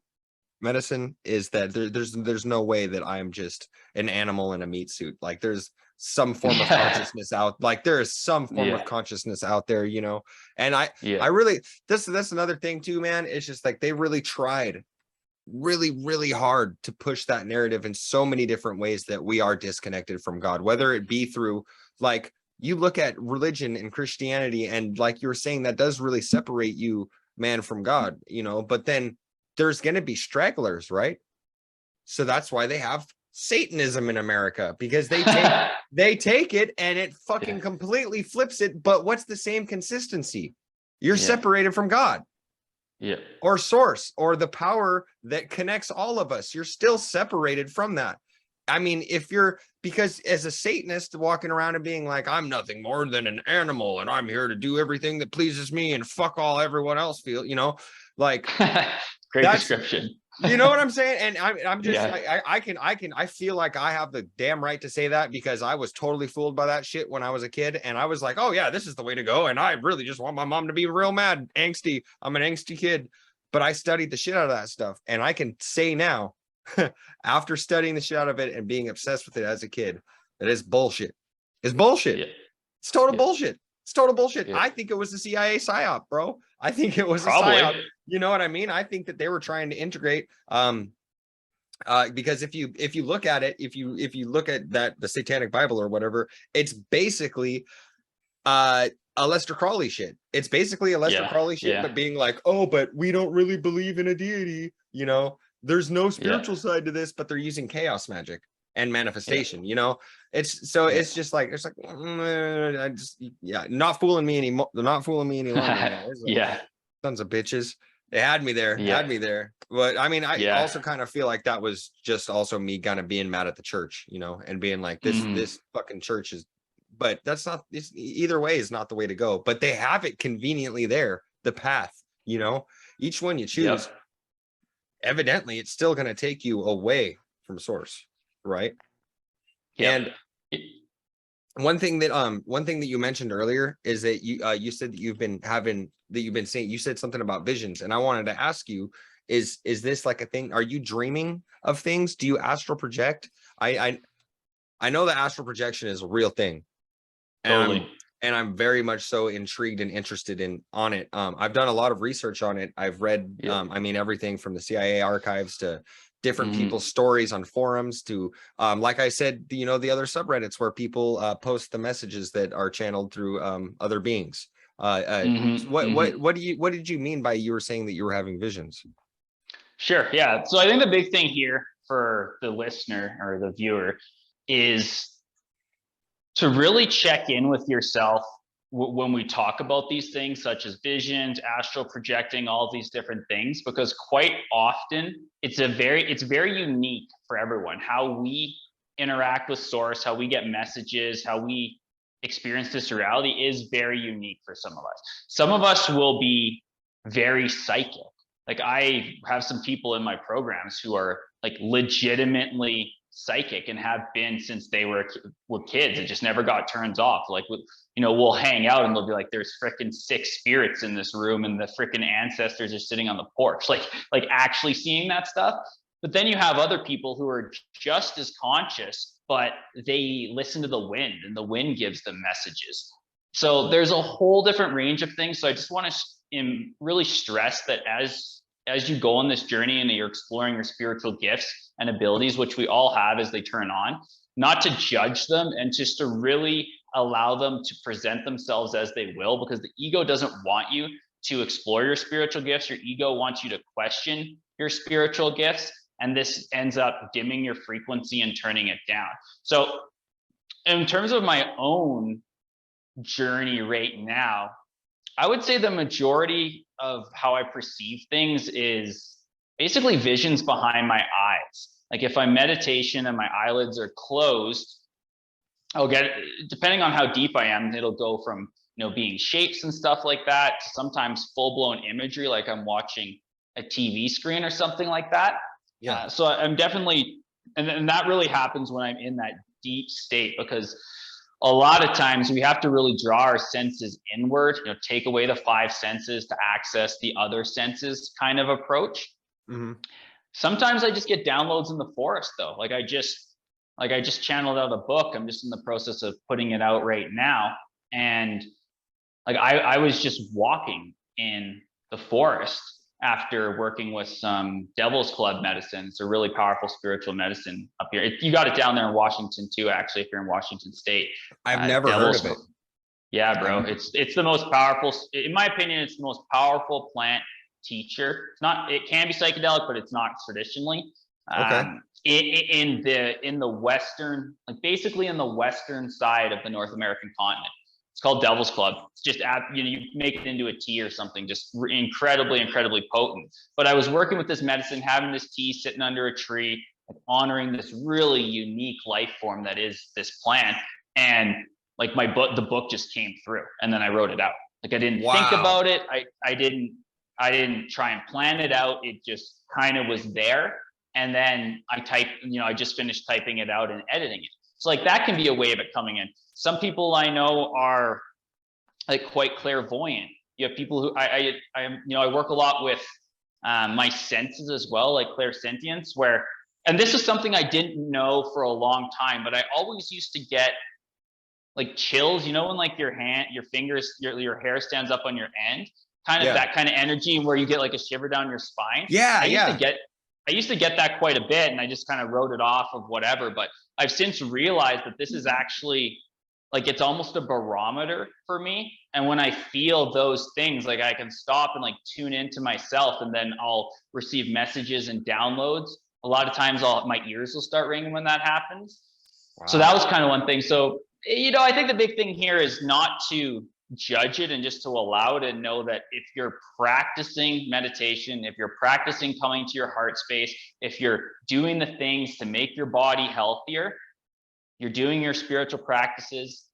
medicine, is that there's no way that I'm just an animal in a meat suit. Like, there's some form of consciousness out, like there is some form of consciousness out there, and I really, that's another thing too, man. It's just like, they really tried really, really hard to push that narrative in so many different ways, that we are disconnected from God, whether it be through, like, you look at religion and Christianity, and like you were saying, that does really separate you, man, from God, but then there's going to be stragglers, right? So that's why they have Satanism in America, because they take it and it fucking completely flips it. But what's the same consistency? You're separated from God, or source, or the power that connects all of us. You're still separated from that. I mean, because as a Satanist walking around and being like, I'm nothing more than an animal, and I'm here to do everything that pleases me, and fuck all everyone else feel, like, great description. You know what I'm saying? And I'm just I feel like I have the damn right to say that, because I was totally fooled by that shit when I was a kid, and I was like, oh yeah, this is the way to go, and I really just want my mom to be real mad, angsty. I'm an angsty kid. But I studied the shit out of that stuff, and I can say now, after studying the shit out of it and being obsessed with it as a kid, that is bullshit. It's bullshit. It's total bullshit. It's total bullshit. I think it was the CIA psyop, bro. I think it was a psyop. You know what I mean? I think that they were trying to integrate, because if you look at it, if you look at the Satanic Bible or whatever, it's basically a Lester Crowley shit. It's basically a Lester Crowley shit, but being like, oh, but we don't really believe in a deity. There's no spiritual side to this, but they're using chaos magic and manifestation. It's just like, I just, not fooling me anymore. They're not fooling me any longer. Sons of bitches. They had me there. But I mean, I also kind of feel like that was just also me kind of being mad at the church, and being like, this fucking church is, but that's not, either way is not the way to go. But they have it conveniently there, the path, each one you choose. Evidently, it's still going to take you away from source, right? And one thing that you mentioned earlier is that you said that you said something about visions, and I wanted to ask you Is this like a thing? Are you dreaming of things? Do you astral project? I know that astral projection is a real thing. Totally. And I'm very much so intrigued and interested on it. I've done a lot of research on it. I've read, I mean, everything from the CIA archives to different people's stories on forums to, like I said, the other subreddits where people post the messages that are channeled through other beings. What did you mean by you were saying that you were having visions? Sure. Yeah. So I think the big thing here for the listener or the viewer is to really check in with yourself when we talk about these things, such as visions, astral projecting, all these different things, because quite often it's very unique for everyone. How we interact with source, how we get messages, how we experience this reality is very unique for some of us. Some of us will be very psychic. Like I have some people in my programs who are like legitimately psychic and have been since they were kids. It just never got turned off. Like, we'll hang out and they'll be like, there's freaking 6 spirits in this room and the freaking ancestors are sitting on the porch, like actually seeing that stuff. But then you have other people who are just as conscious, but they listen to the wind and the wind gives them messages. So there's a whole different range of things. So I just want to really stress that as you go on this journey and you're exploring your spiritual gifts and abilities, which we all have as they turn on, not to judge them and just to really allow them to present themselves as they will, because the ego doesn't want you to explore your spiritual gifts. Your ego wants you to question your spiritual gifts, and this ends up dimming your frequency and turning it down. So in terms of my own journey right now, I would say the majority of how I perceive things is basically visions behind my eyes. Like if I'm meditation and my eyelids are closed, I'll get, depending on how deep I am, it'll go from, being shapes and stuff like that to sometimes full-blown imagery, like I'm watching a TV screen or something like that. Yeah. So I'm definitely, and that really happens when I'm in that deep state, because a lot of times we have to really draw our senses inward, take away the 5 senses to access the other senses kind of approach. Sometimes I just get downloads in the forest though. Like I just channeled out a book. I'm just in the process of putting it out right now. And like I was just walking in the forest after working with some Devil's Club medicine. It's a really powerful spiritual medicine up here. You got it down there in Washington too, actually, if you're in Washington State. I've never heard of it. Yeah, bro. It's the most powerful, in my opinion, it's the most powerful plant teacher. It can be psychedelic, but it's not traditionally. Okay. In the Western, like basically in the Western side of the North American continent. It's called Devil's Club. It's just, you make it into a tea or something, just incredibly, incredibly potent. But I was working with this medicine, having this tea sitting under a tree, like honoring this really unique life form that is this plant. And like the book just came through, and then I wrote it out. Like I didn't think about it. I didn't try and plan it out. It just kind of was there. And then I just finished typing it out and editing it. So like that can be a way of it coming in. Some people I know are like quite clairvoyant. You have people who I work a lot with my senses as well, like clairsentience, and this is something I didn't know for a long time, but I always used to get like chills, when like your fingers, your hair stands up on your end, kind of that kind of energy where you get like a shiver down your spine. I used to get that quite a bit, and I just kind of wrote it off of whatever, but I've since realized that this is actually like, it's almost a barometer for me. And when I feel those things, like I can stop and like tune into myself, and then I'll receive messages and downloads. A lot of times my ears will start ringing when that happens. Wow. So that was kind of one thing. So, I think the big thing here is not to judge it and just to allow it, and know that if you're practicing meditation, if you're practicing coming to your heart space, if you're doing the things to make your body healthier, you're doing your spiritual practices,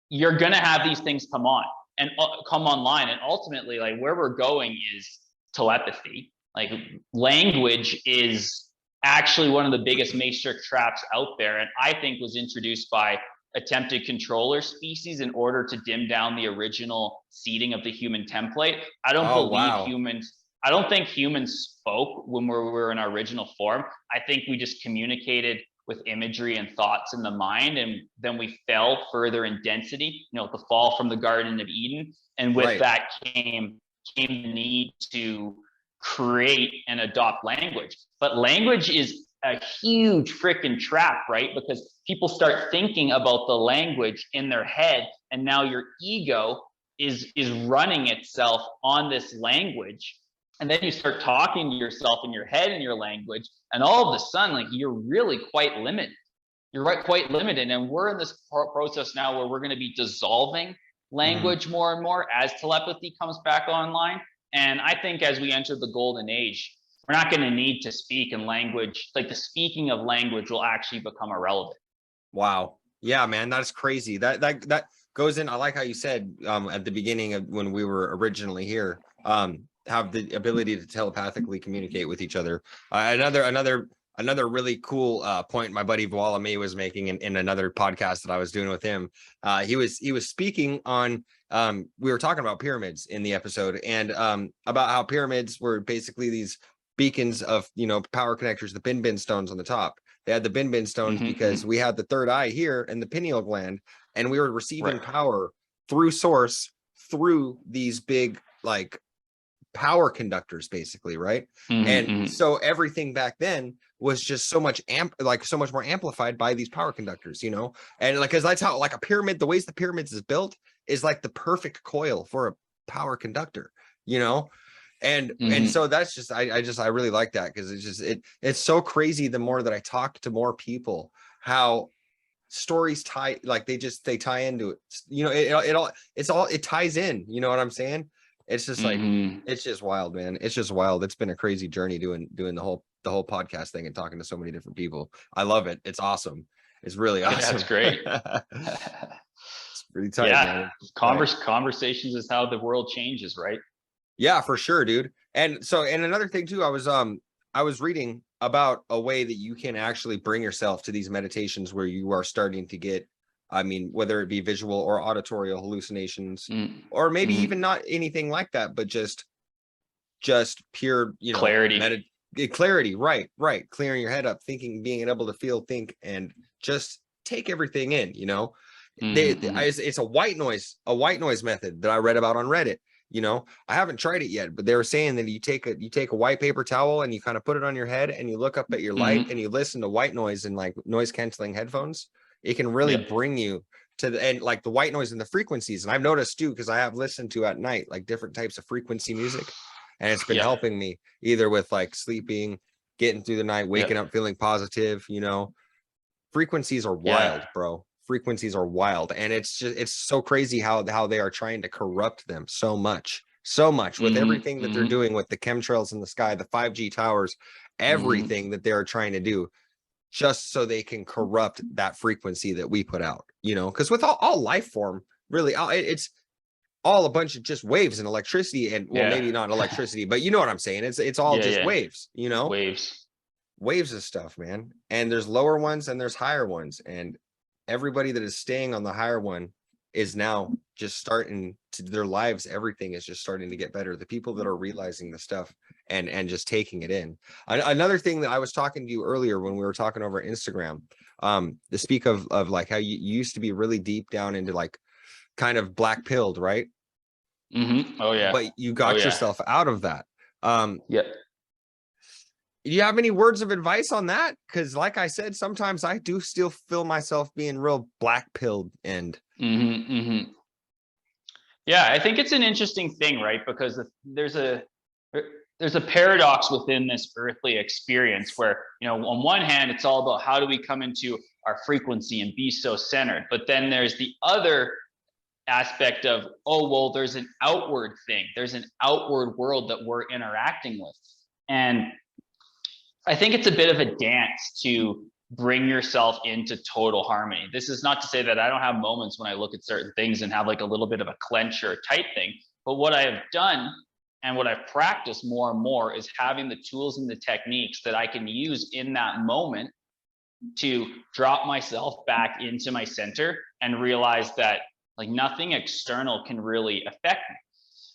you're going to have these things come online. And ultimately, like where we're going is telepathy. Like language is actually one of the biggest matrix traps out there. And I think was introduced by attempted controller species in order to dim down the original seeding of the human template. I don't believe I don't think humans spoke when we were in our original form. I think we just communicated with imagery and thoughts in the mind, and then we fell further in density, the fall from the Garden of Eden. And with that came the need to create and adopt language. But language is a huge freaking trap, right? Because people start thinking about the language in their head, and now your ego is running itself on this language. And then you start talking to yourself in your head in your language, and all of a sudden, like, you're really quite limited. You're quite limited. And we're in this process now where we're going to be dissolving language more and more as telepathy comes back online. And I think as we enter the golden age, we're not going to need to speak in language. Like, the speaking of language will actually become irrelevant. Wow. Yeah, man, that's crazy. That goes in. I like how you said at the beginning of when we were originally here, have the ability to telepathically communicate with each other. Another really cool point my buddy Voila May was making in another podcast that I was doing with him. He was speaking on we were talking about pyramids in the episode, and about how pyramids were basically these beacons of power connectors, the bin stones on the top. They had the bin stones because we had the third eye here and the pineal gland, and we were receiving power through source through these big like power conductors, basically, right? And so everything back then was just so much so much more amplified by these power conductors, and like, because that's how, like, a pyramid, the ways the pyramids is built is like the perfect coil for a power conductor, and so that's just I really like that, because it's so crazy. The more that I talk to more people, how stories tie, like they tie into it, it ties in, you know what I'm saying? It's just like it's just wild, man. It's just wild. It's been a crazy journey doing the whole podcast thing and talking to so many different people. I love it. It's awesome. It's really awesome. That's great. It's pretty tight, man. Conversations is how the world changes, right? Yeah, for sure, dude. And so, and another thing too, I was reading about a way that you can actually bring yourself to these meditations where you are starting to get, I mean, whether it be visual or auditory hallucinations, or maybe even not anything like that, but just pure, clarity. Clarity, right. Clearing your head up, thinking, being able to feel, think, and just take everything in, it's a white noise method that I read about on Reddit. I haven't tried it yet, but they were saying that you take a white paper towel and you kind of put it on your head and you look up at your light and you listen to white noise and like noise canceling headphones. It can really bring you to the end, like the white noise and the frequencies. And I've noticed too, because I have listened to at night, like different types of frequency music, and it's been helping me either with like sleeping, getting through the night, waking up, feeling positive, frequencies are wild, bro. Frequencies are wild. And it's so crazy how they are trying to corrupt them so much with everything that they're doing with the chemtrails in the sky, the 5G towers, everything that they're trying to do, just so they can corrupt that frequency that we put out, because with all life form, really, it's all a bunch of just waves and electricity, and maybe not electricity, but you know what I'm saying? It's all just waves, waves of stuff, man. And there's lower ones and there's higher ones, and everybody that is staying on the higher one is now just starting to, their lives, everything is just starting to get better. The people that are realizing the stuff and just taking it in. Another thing that I was talking to you earlier when we were talking over Instagram, to speak of like how you used to be really deep down into like kind of black pilled, right? Oh yeah. But you got yourself out of that. Do you have any words of advice on that? Because like I said, sometimes I do still feel myself being real black pilled and yeah, I think it's an interesting thing, right? Because there's a paradox within this earthly experience where, on one hand, it's all about how do we come into our frequency and be so centered. But then there's the other aspect of, oh, well, there's an outward thing. There's an outward world that we're interacting with. And I think it's a bit of a dance to bring yourself into total harmony. This is not to say that I don't have moments when I look at certain things and have like a little bit of a clench or a tight thing. But what I have done and what I've practiced more and more is having the tools and the techniques that I can use in that moment to drop myself back into my center and realize that like nothing external can really affect me.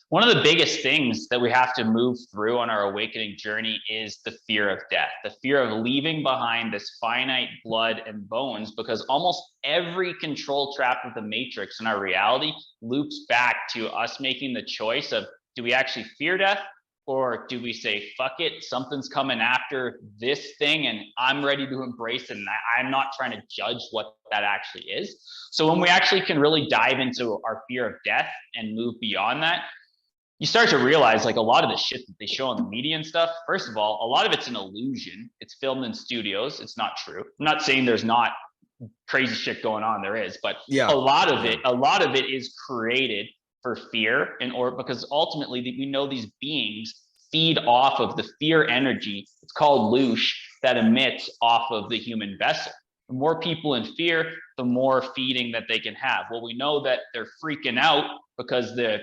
One of the biggest things that we have to move through on our awakening journey is the fear of death, the fear of leaving behind this finite blood and bones, because almost every control trap of the matrix in our reality loops back to us making the choice of, do we actually fear death? Or do we say, fuck it, something's coming after this thing and I'm ready to embrace it, and I'm not trying to judge what that actually is. So when we actually can really dive into our fear of death and move beyond that, you start to realize, like, a lot of the shit that they show on the media and stuff, first of all, a lot of it's an illusion. It's filmed in studios. It's not true. I'm not saying there's not crazy shit going on. There is, but a lot of it is created for fear, or because ultimately we know these beings feed off of the fear energy. It's called loosh, that emits off of the human vessel. The more people in fear, the more feeding that they can have. Well, we know that they're freaking out because the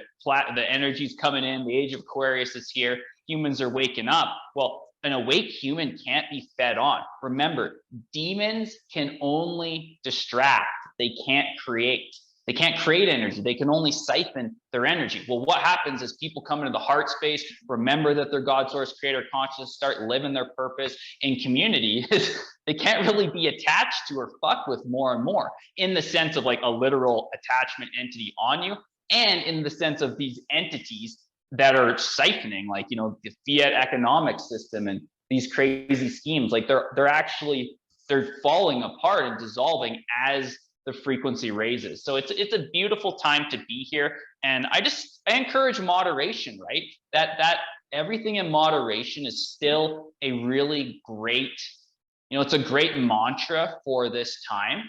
energy's coming in. The Age of Aquarius is here. Humans are waking up. Well, an awake human can't be fed on. Remember, demons can only distract. They can't create. They can't create energy. They can only siphon their energy. Well, what happens is people come into the heart space, remember that they're God, source, creator, conscious, start living their purpose in community. They can't really be attached to or fuck with more and more, in the sense of like a literal attachment entity on you, and in the sense of these entities that are siphoning, like, you know, the fiat economic system and these crazy schemes. Like they're falling apart and dissolving as the frequency raises. So it's a beautiful time to be here. And I encourage moderation, right? That everything in moderation is still a really great, you know, it's a great mantra for this time.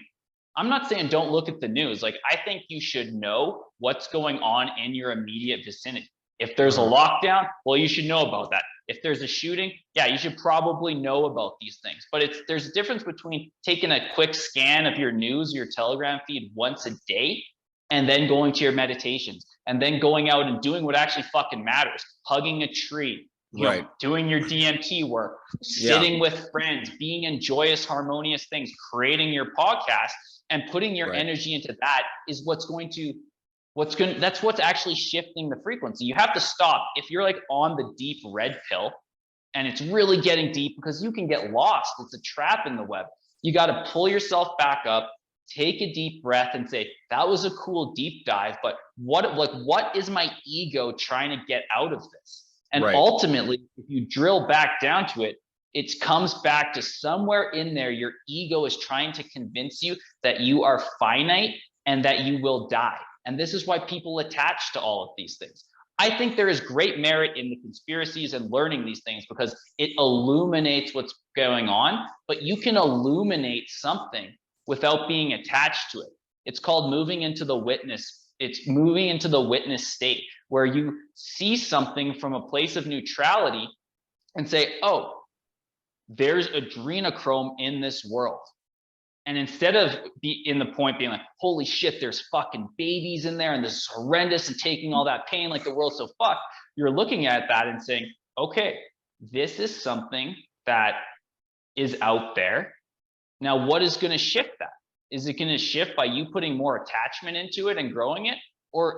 I'm not saying don't look at the news. Like, I think you should know what's going on in your immediate vicinity. If there's a lockdown, well, you should know about that. If there's a shooting, yeah, you should probably know about these things. But there's a difference between taking a quick scan of your news, your Telegram feed once a day, and then going to your meditations, and then going out and doing what actually fucking matters, hugging a tree, you know, doing your DMT work, sitting with friends, being in joyous, harmonious things, creating your podcast, and putting your energy into that is that's what's actually shifting the frequency. You have to stop. If you're like on the deep red pill and it's really getting deep, because you can get lost. It's a trap in the web. You got to pull yourself back up, take a deep breath and say, that was a cool deep dive, but what is my ego trying to get out of this? And ultimately, if you drill back down to it, it comes back to somewhere in there. Your ego is trying to convince you that you are finite and that you will die. And this is why people attach to all of these things. I think there is great merit in the conspiracies and learning these things, because it illuminates what's going on, but you can illuminate something without being attached to it. It's called moving into the witness. It's moving into the witness state, where you see something from a place of neutrality and say, oh, there's adrenochrome in this world. And instead of being like, holy shit, there's fucking babies in there and this is horrendous and taking all that pain, like the world's so fucked, you're looking at that and saying, okay, this is something that is out there. Now, what is going to shift that? Is it going to shift by you putting more attachment into it and growing it,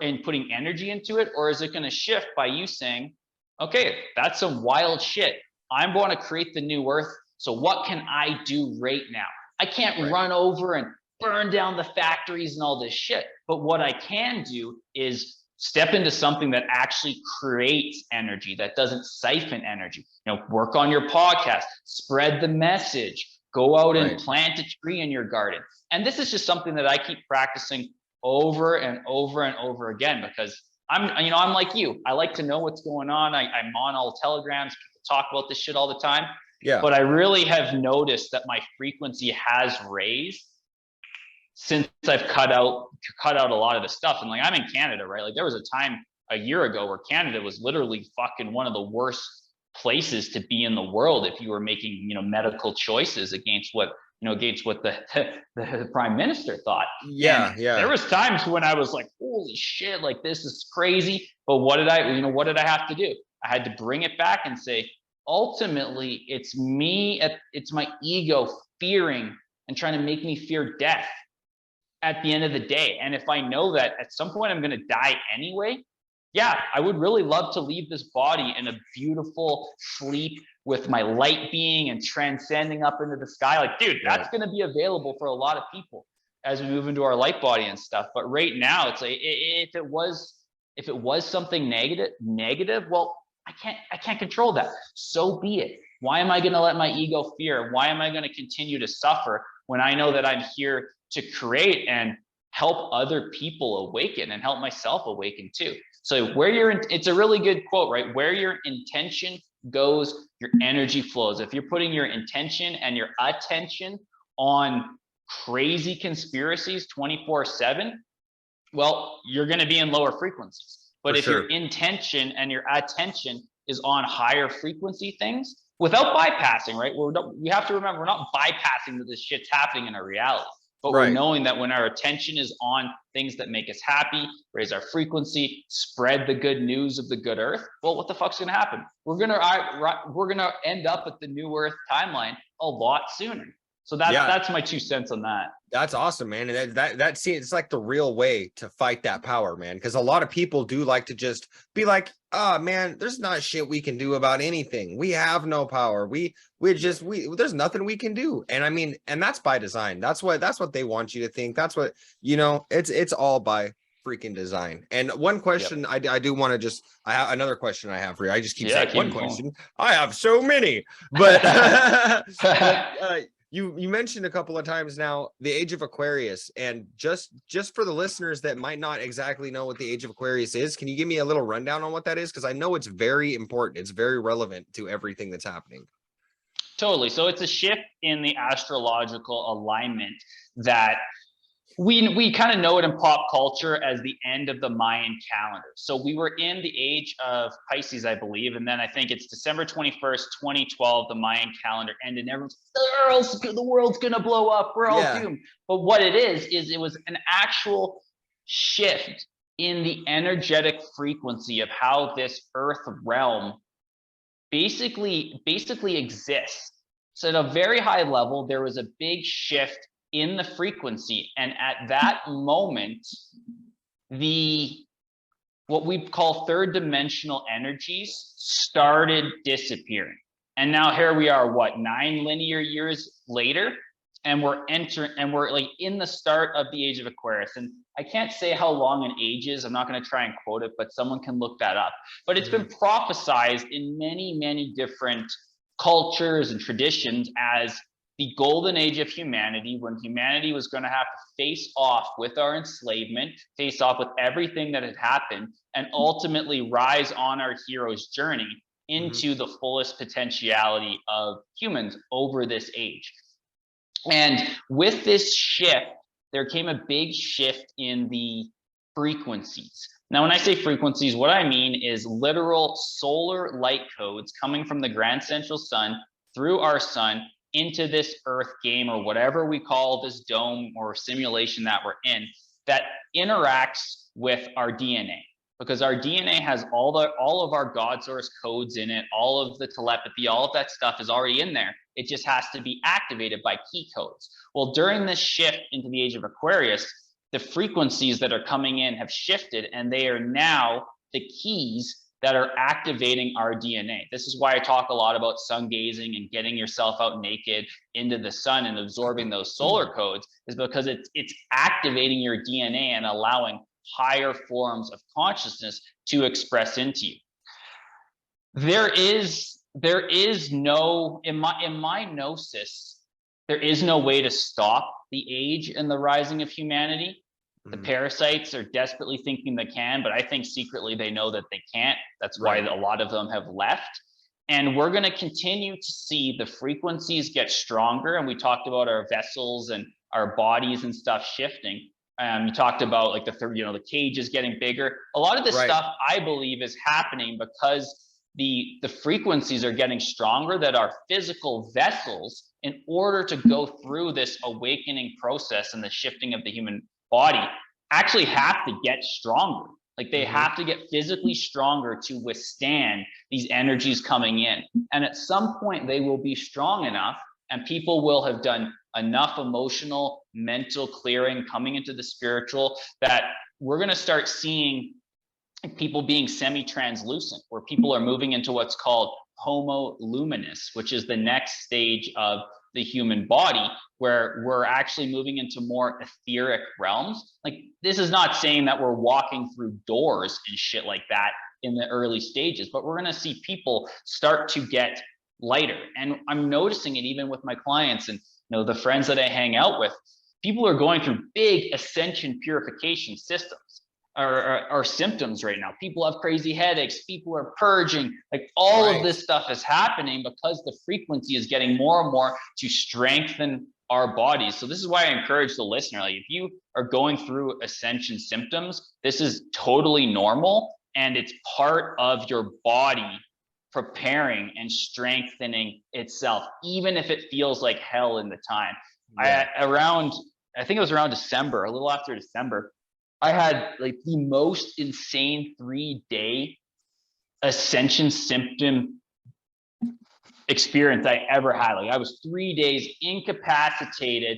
and putting energy into it? Or is it going to shift by you saying, okay, that's some wild shit. I'm going to create the new earth. So what can I do right now? I can't run over and burn down the factories and all this shit. But what I can do is step into something that actually creates energy, that doesn't siphon energy. You know, work on your podcast, spread the message, go out and plant a tree in your garden. And this is just something that I keep practicing over and over and over again, because I'm like you. I like to know what's going on. I'm on all Telegrams. People talk about this shit all the time. Yeah. But I really have noticed that my frequency has raised since I've cut out a lot of the stuff. And like, I'm in Canada, right? Like, there was a time a year ago where Canada was literally fucking one of the worst places to be in the world if you were making, you know, medical choices against what the prime minister thought. Yeah. There was times when I was like, holy shit, like, this is crazy. But what did I have to do? I had to bring it back and say, ultimately, it's my ego fearing and trying to make me fear death at the end of the day. And if I know that at some point I'm going to die anyway, yeah, I would really love to leave this body in a beautiful sleep with my light being and transcending up into the sky. Like, dude, that's going to be available for a lot of people as we move into our light body and stuff. But right now, it's like, if it was something negative, well, I can't control that. So be it. Why am I going to let my ego fear? Why am I going to continue to suffer when I know that I'm here to create and help other people awaken and help myself awaken too? So it's a really good quote, right? Where your intention goes, your energy flows. If you're putting your intention and your attention on crazy conspiracies 24/7, well, you're going to be in lower frequencies. But if your intention and your attention is on higher frequency things, without bypassing, right? We have to remember, we're not bypassing that this shit's happening in our reality. But we're knowing that when our attention is on things that make us happy, raise our frequency, spread the good news of the good earth, well, what the fuck's going to happen? We're going to end up at the new earth timeline a lot sooner. So that's my 2 cents on that. That's awesome, man. And that it's like the real way to fight that power, man. Because a lot of people do like to just be like, oh man, there's not shit we can do about anything. We have no power. There's nothing we can do. And I mean, and that's by design. That's what they want you to think. That's what, it's all by freaking design. And one question I do want to I have another question I have for you. I just keep saying one question. I have so many, but you mentioned a couple of times now the Age of Aquarius, and just for the listeners that might not exactly know what the Age of Aquarius is, can you give me a little rundown on what that is? Because I know it's very important. It's very relevant to everything that's happening. Totally. So it's a shift in the astrological alignment that we kind of know it in pop culture as the end of the Mayan calendar. So we were in the age of Pisces, I believe, and then I think it's December 21st, 2012, the Mayan calendar ended, and everyone's, the world's gonna blow up, we're all doomed. But what it is it was an actual shift in the energetic frequency of how this earth realm basically exists. So at a very high level, there was a big shift in the frequency, and at that moment, what we call third dimensional energies started disappearing. And now here we are, 9 linear years later, and we're like in the start of the Age of Aquarius. And I can't say how long an age is. I'm not going to try and quote it, but someone can look that up. But it's been prophesized in many, many different cultures and traditions as the golden age of humanity, when humanity was going to have to face off with our enslavement, face off with everything that had happened, and ultimately rise on our hero's journey into the fullest potentiality of humans over this age. And with this shift, there came a big shift in the frequencies. Now, when I say frequencies, what I mean is literal solar light codes coming from the grand central sun through our sun into this earth game, or whatever we call this dome or simulation that we're in, that interacts with our DNA, because our DNA has all of our God source codes in it, all of the telepathy, all of that stuff is already in there. It just has to be activated by key codes. Well, during this shift into the Age of Aquarius, the frequencies that are coming in have shifted, and they are now the keys that are activating our DNA. This is why I talk a lot about sun gazing and getting yourself out naked into the sun and absorbing those solar codes, is because it's activating your DNA and allowing higher forms of consciousness to express into you. There is no, in my gnosis, there is no way to stop the age and the rising of humanity. The parasites are desperately thinking they can, but I think secretly they know that they can't. That's why a lot of them have left. And we're going to continue to see the frequencies get stronger. And we talked about our vessels and our bodies and stuff shifting. You talked about like the cage is getting bigger. A lot of this stuff I believe is happening because the frequencies are getting stronger, that our physical vessels, in order to go through this awakening process and the shifting of the human body, actually have to get stronger. Like they have to get physically stronger to withstand these energies coming in. And at some point they will be strong enough, and people will have done enough emotional, mental clearing coming into the spiritual, that we're going to start seeing people being semi-translucent, where people are moving into what's called homoluminous, which is the next stage of the human body, where we're actually moving into more etheric realms. Like, this is not saying that we're walking through doors and shit like that in the early stages, but we're going to see people start to get lighter. And I'm noticing it even with my clients and the friends that I hang out with. People are going through big ascension purification systems or symptoms right now. People have crazy headaches, people are purging, like all of this stuff is happening because the frequency is getting more and more to strengthen our bodies. So this is why I encourage the listener, like, if you are going through ascension symptoms, this is totally normal, and it's part of your body preparing and strengthening itself, even if it feels like hell in the time. I think it was around December, a little after December, I had like the most insane 3-day ascension symptom experience I ever had. Like, I was 3 days incapacitated,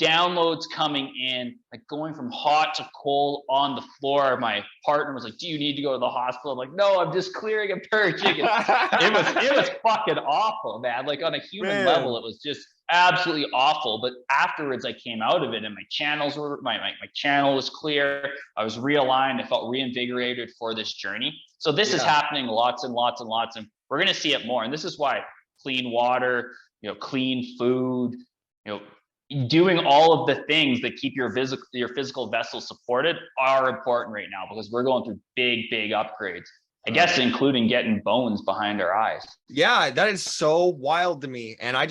downloads coming in, like going from hot to cold on the floor. My partner was like, "Do you need to go to the hospital?" I'm like, "No, I'm just clearing and purging." It was fucking awful, man. Like, on a human level, it was just absolutely awful. But afterwards, I came out of it, and my channels were my channel was clear. I was realigned. I felt reinvigorated for this journey. So this is happening lots and lots and lots, and we're gonna see it more. And this is why clean water, clean food, doing all of the things that keep your physical vessel supported are important right now, because we're going through big upgrades. I guess including getting bones behind our eyes. Yeah, that is so wild to me. And I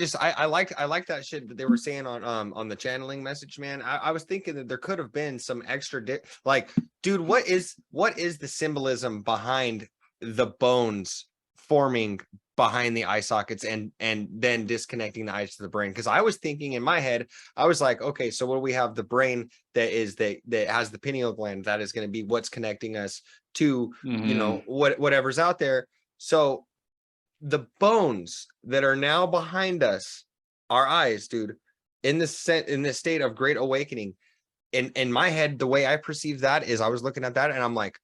like that shit that they were saying on the channeling message, man. I was thinking that there could have been some extra like, dude, what is the symbolism behind the bones forming behind the eye sockets and then disconnecting the eyes to the brain? Because I was thinking in my head, I was like, okay, so what do we have? The brain that has the pineal gland, that is going to be what's connecting us to whatever's out there. So the bones that are now behind us, our eyes, dude, in this state of great awakening, in my head, the way I perceive that is, I was looking at that and I'm like,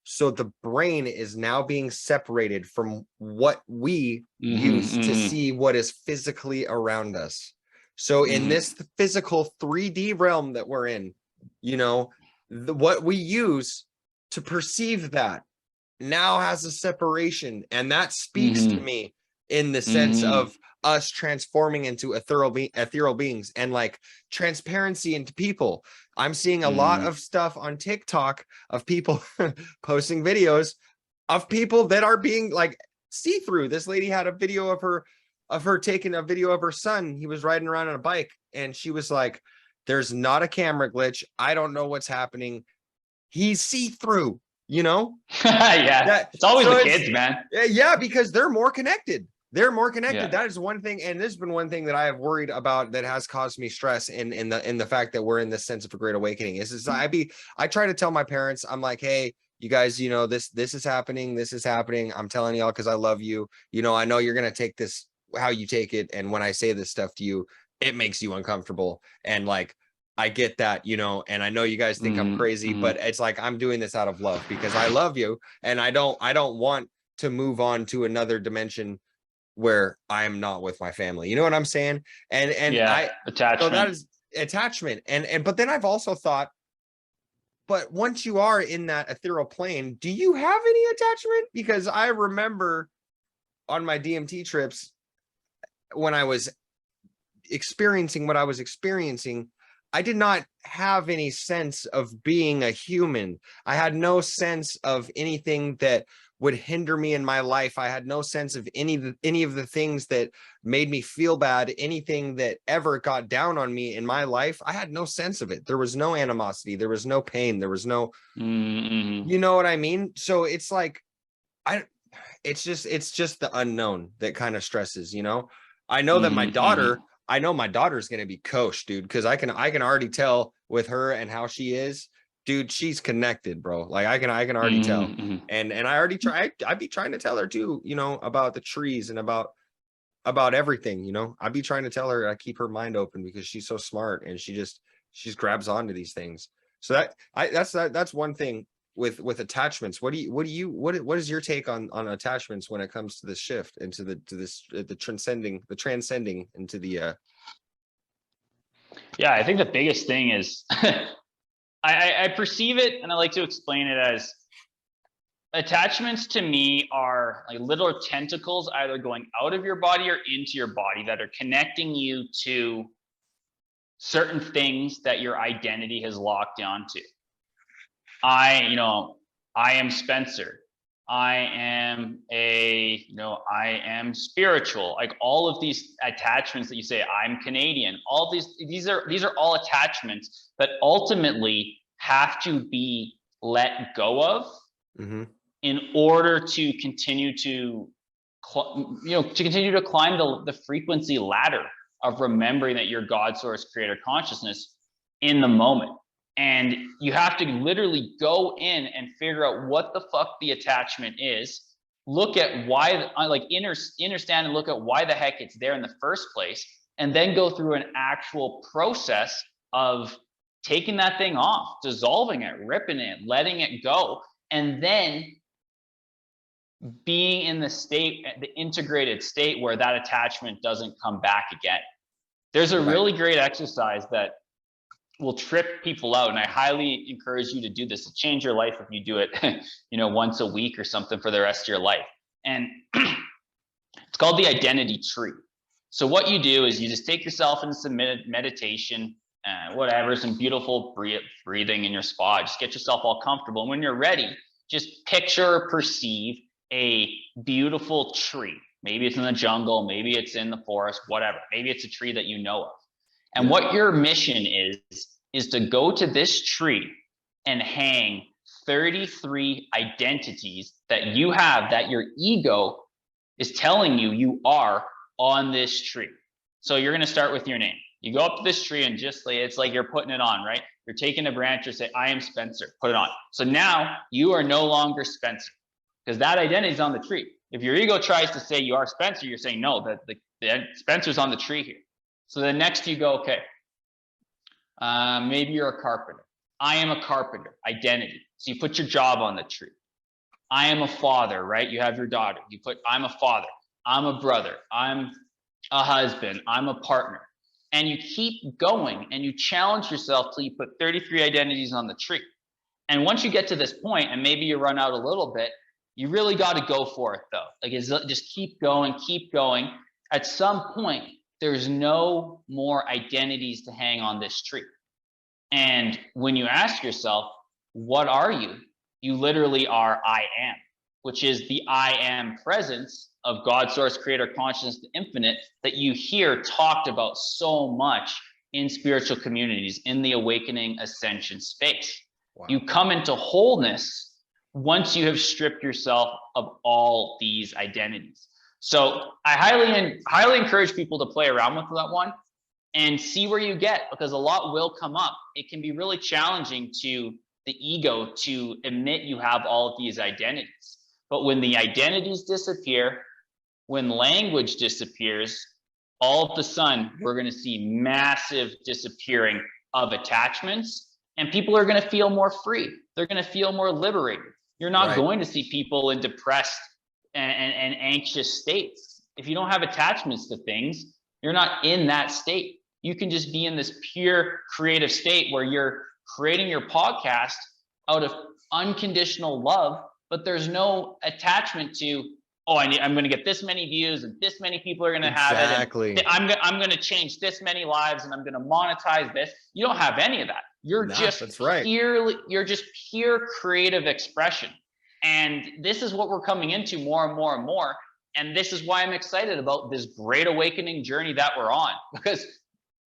so the brain is now being separated from what we use to see what is physically around us. So in this physical 3D realm that we're in, what we use to perceive that now has a separation. And that speaks to me in the sense of us transforming into ethereal beings and like transparency into people. I'm seeing a lot of stuff on TikTok of people posting videos of people that are being like see-through. This lady had a video of her taking a video of her son. He was riding around on a bike, and she was like, "There's not a camera glitch. I don't know what's happening. He's see-through." It's always the kids, man. Yeah, because they're more connected. That is one thing, and this has been one thing that I have worried about that has caused me stress in the fact that we're in this sense of a great awakening. I try to tell my parents, I'm like, hey, you guys, this is happening. I'm telling y'all because I love you. I know you're gonna take this how you take it, and when I say this stuff to you, it makes you uncomfortable, and like, I get that, and I know you guys think I'm crazy, but it's like, I'm doing this out of love because I love you, and I don't want to move on to another dimension where I'm not with my family. You know what I'm saying? And attachment. So that is attachment. But then I've also thought, but once you are in that ethereal plane, do you have any attachment? Because I remember on my DMT trips, when I was experiencing what I was experiencing, I did not have any sense of being a human. I had no sense of anything that would hinder me in my life. I had no sense of any of the things that made me feel bad, anything that ever got down on me in my life. I had no sense of it. There was no animosity. There was no pain. There was no, you know what I mean? So it's like, it's just the unknown that kind of stresses, I know that my daughter, I know my daughter's going to be kosher, dude, because I can already tell with her and how she is. Dude, she's connected, bro. Like I can already tell. And I already I'd be trying to tell her too, about the trees and about everything, I'd be trying to tell her, I keep her mind open because she's so smart and she grabs onto these things. So that's one thing, with attachments. What is your take on attachments when it comes to this shift into the transcending into the Yeah, I think the biggest thing is I perceive it, and I like to explain it as attachments to me are like little tentacles either going out of your body or into your body that are connecting you to certain things that your identity has locked onto. I am Spencer. I am I am spiritual. Like all of these attachments that you say, I'm Canadian. All these are all attachments that ultimately have to be let go of in order to continue to climb the frequency ladder of remembering that you're God, source, creator consciousness in the moment. And you have to literally go in and figure out what the fuck the attachment is, look at why, understand and look at why the heck it's there in the first place, and then go through an actual process of taking that thing off, dissolving it, ripping it, letting it go, and then being in the integrated state where that attachment doesn't come back again. There's a really great exercise that will trip people out, and I highly encourage you to do this to change your life if you do it once a week or something for the rest of your life. And it's called the identity tree. So what you do is you just take yourself into some meditation, whatever, some beautiful breathing in your spot. Just get yourself all comfortable, and when you're ready, just picture or perceive a beautiful tree. Maybe it's in the jungle, maybe it's in the forest, whatever. Maybe it's a tree that you know of. And what your mission is to go to this tree and hang 33 identities that you have, that your ego is telling you are on this tree. So you're going to start with your name. You go up to this tree and just it's like you're putting it on, right? You're taking a branch or say, I am Spencer, put it on. So now you are no longer Spencer because that identity is on the tree. If your ego tries to say you are Spencer, you're saying no, that the Spencer's on the tree here. So then next you go, okay, maybe you're a carpenter. I am a carpenter, identity. So you put your job on the tree. I am a father, right? You have your daughter. You put, I'm a father. I'm a brother. I'm a husband. I'm a partner. And you keep going and you challenge yourself till you put 33 identities on the tree. And once you get to this point, and maybe you run out a little bit, you really got to go for it though. Like just keep going, keep going. At some point, there's no more identities to hang on this tree. And when you ask yourself, what are you? You literally are I am, which is the I am presence of God, source, creator, consciousness, the infinite, that you hear talked about so much in spiritual communities, in the awakening ascension space. Wow. You come into wholeness once you have stripped yourself of all these identities. So I highly encourage people to play around with that one and see where you get, because a lot will come up. It can be really challenging to the ego to admit you have all of these identities. But when the identities disappear, when language disappears, all of a sudden we're going to see massive disappearing of attachments, and people are going to feel more free. They're going to feel more liberated. You're not going to see people in depressed and anxious states. If you don't have attachments to things, you're not in that state. You can just be in this pure creative state where you're creating your podcast out of unconditional love, but there's no attachment to, oh, I'm going to get this many views and this many people are going to have it. And I'm going to change this many lives and I'm going to monetize this. You don't have any of that. You're just pure creative expression. And this is what we're coming into more and more and more. And this is why I'm excited about this great awakening journey that we're on, because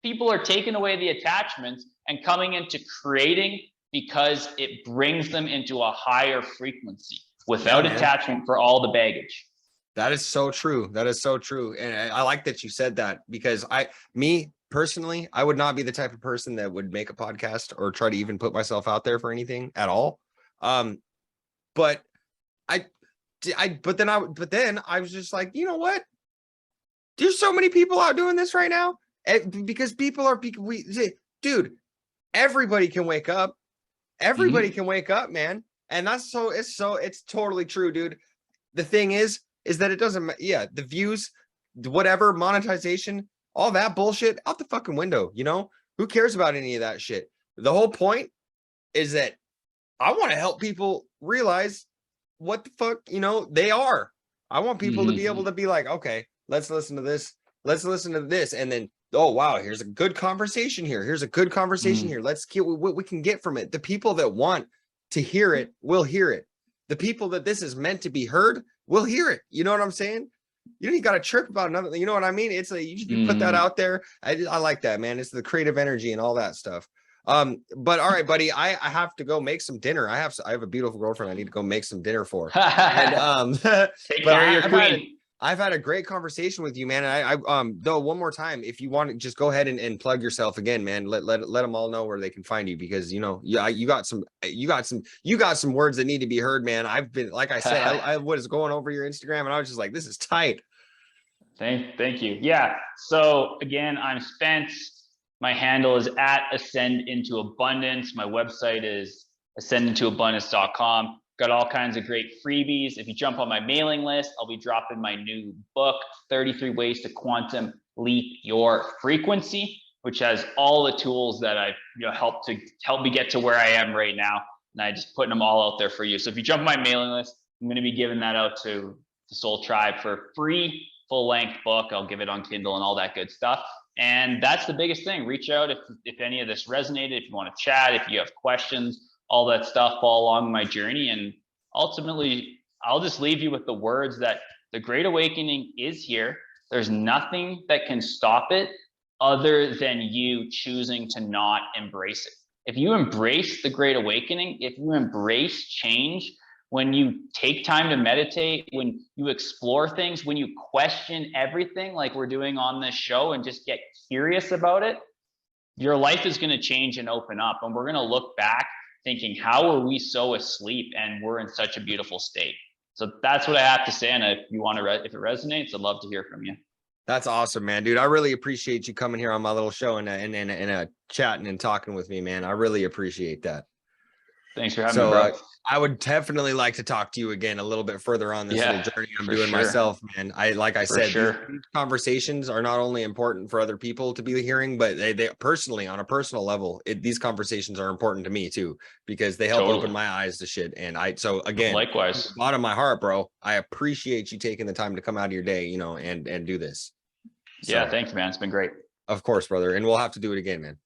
people are taking away the attachments and coming into creating because it brings them into a higher frequency without attachment for all the baggage. That is so true. That is so true. And I like that you said that, because me personally, I would not be the type of person that would make a podcast or try to even put myself out there for anything at all. But then I was just like, you know what? There's so many people out doing this right now, because dude, everybody can wake up. Everybody can wake up, man. And that's it's totally true, dude. The thing is that it doesn't, yeah, the views, whatever, monetization, all that bullshit out the fucking window, you know? Who cares about any of that shit? The whole point is that I want to help people realize what the fuck, you know, they are. I want people to be able to be like, okay, let's listen to this. Let's listen to this. And then, oh, wow, here's a good conversation here. Here's a good conversation here. Let's get what we can get from it. The people that want to hear it will hear it. The people that this is meant to be heard will hear it. You know what I'm saying? You don't got to chirp about another. You know what I mean? It's like you put that out there. I like that, man. It's the creative energy and all that stuff. But all right, buddy, I have to go make some dinner. I have a beautiful girlfriend I need to go make some dinner for. And Take care of your queen. I've had a great conversation with you, man. And I though, one more time, if you want to just go ahead and plug yourself again, man, let them all know where they can find you, because you know, you got some words that need to be heard, man. I've been, like I said, I was going over your Instagram and I was just like, this is tight. Thank you. Yeah. So again, I'm Spence. My handle is @AscendIntoAbundance. My website is ascendintoabundance.com. Got all kinds of great freebies. If you jump on my mailing list, I'll be dropping my new book, 33 Ways to Quantum Leap Your Frequency, which has all the tools that I've help me get to where I am right now. And I just putting them all out there for you. So if you jump on my mailing list, I'm going to be giving that out to the Soul Tribe for free, full-length book. I'll give it on Kindle and all that good stuff. And that's the biggest thing. Reach out if any of this resonated, if you want to chat, if you have questions, all that stuff all along my journey. And ultimately, I'll just leave you with the words that the Great Awakening is here. There's nothing that can stop it other than you choosing to not embrace it. If you embrace the Great Awakening, if you embrace change, when you take time to meditate, when you explore things, when you question everything like we're doing on this show and just get curious about it, your life is going to change and open up. And we're going to look back thinking, how are we so asleep and we're in such a beautiful state? So that's what I have to say. And if you want to, if it resonates, I'd love to hear from you. That's awesome, man, dude. I really appreciate you coming here on my little show and chatting and talking with me, man. I really appreciate that. Thanks for having me, bro. I would definitely like to talk to you again a little bit further on this little journey I'm doing myself, man. Like I said, these conversations are not only important for other people to be hearing, but they personally, on a personal level, these conversations are important to me too, because they help open my eyes to shit. And so again, likewise, from the bottom of my heart, bro, I appreciate you taking the time to come out of your day, and do this. Yeah, thanks, man. It's been great. Of course, brother. And we'll have to do it again, man.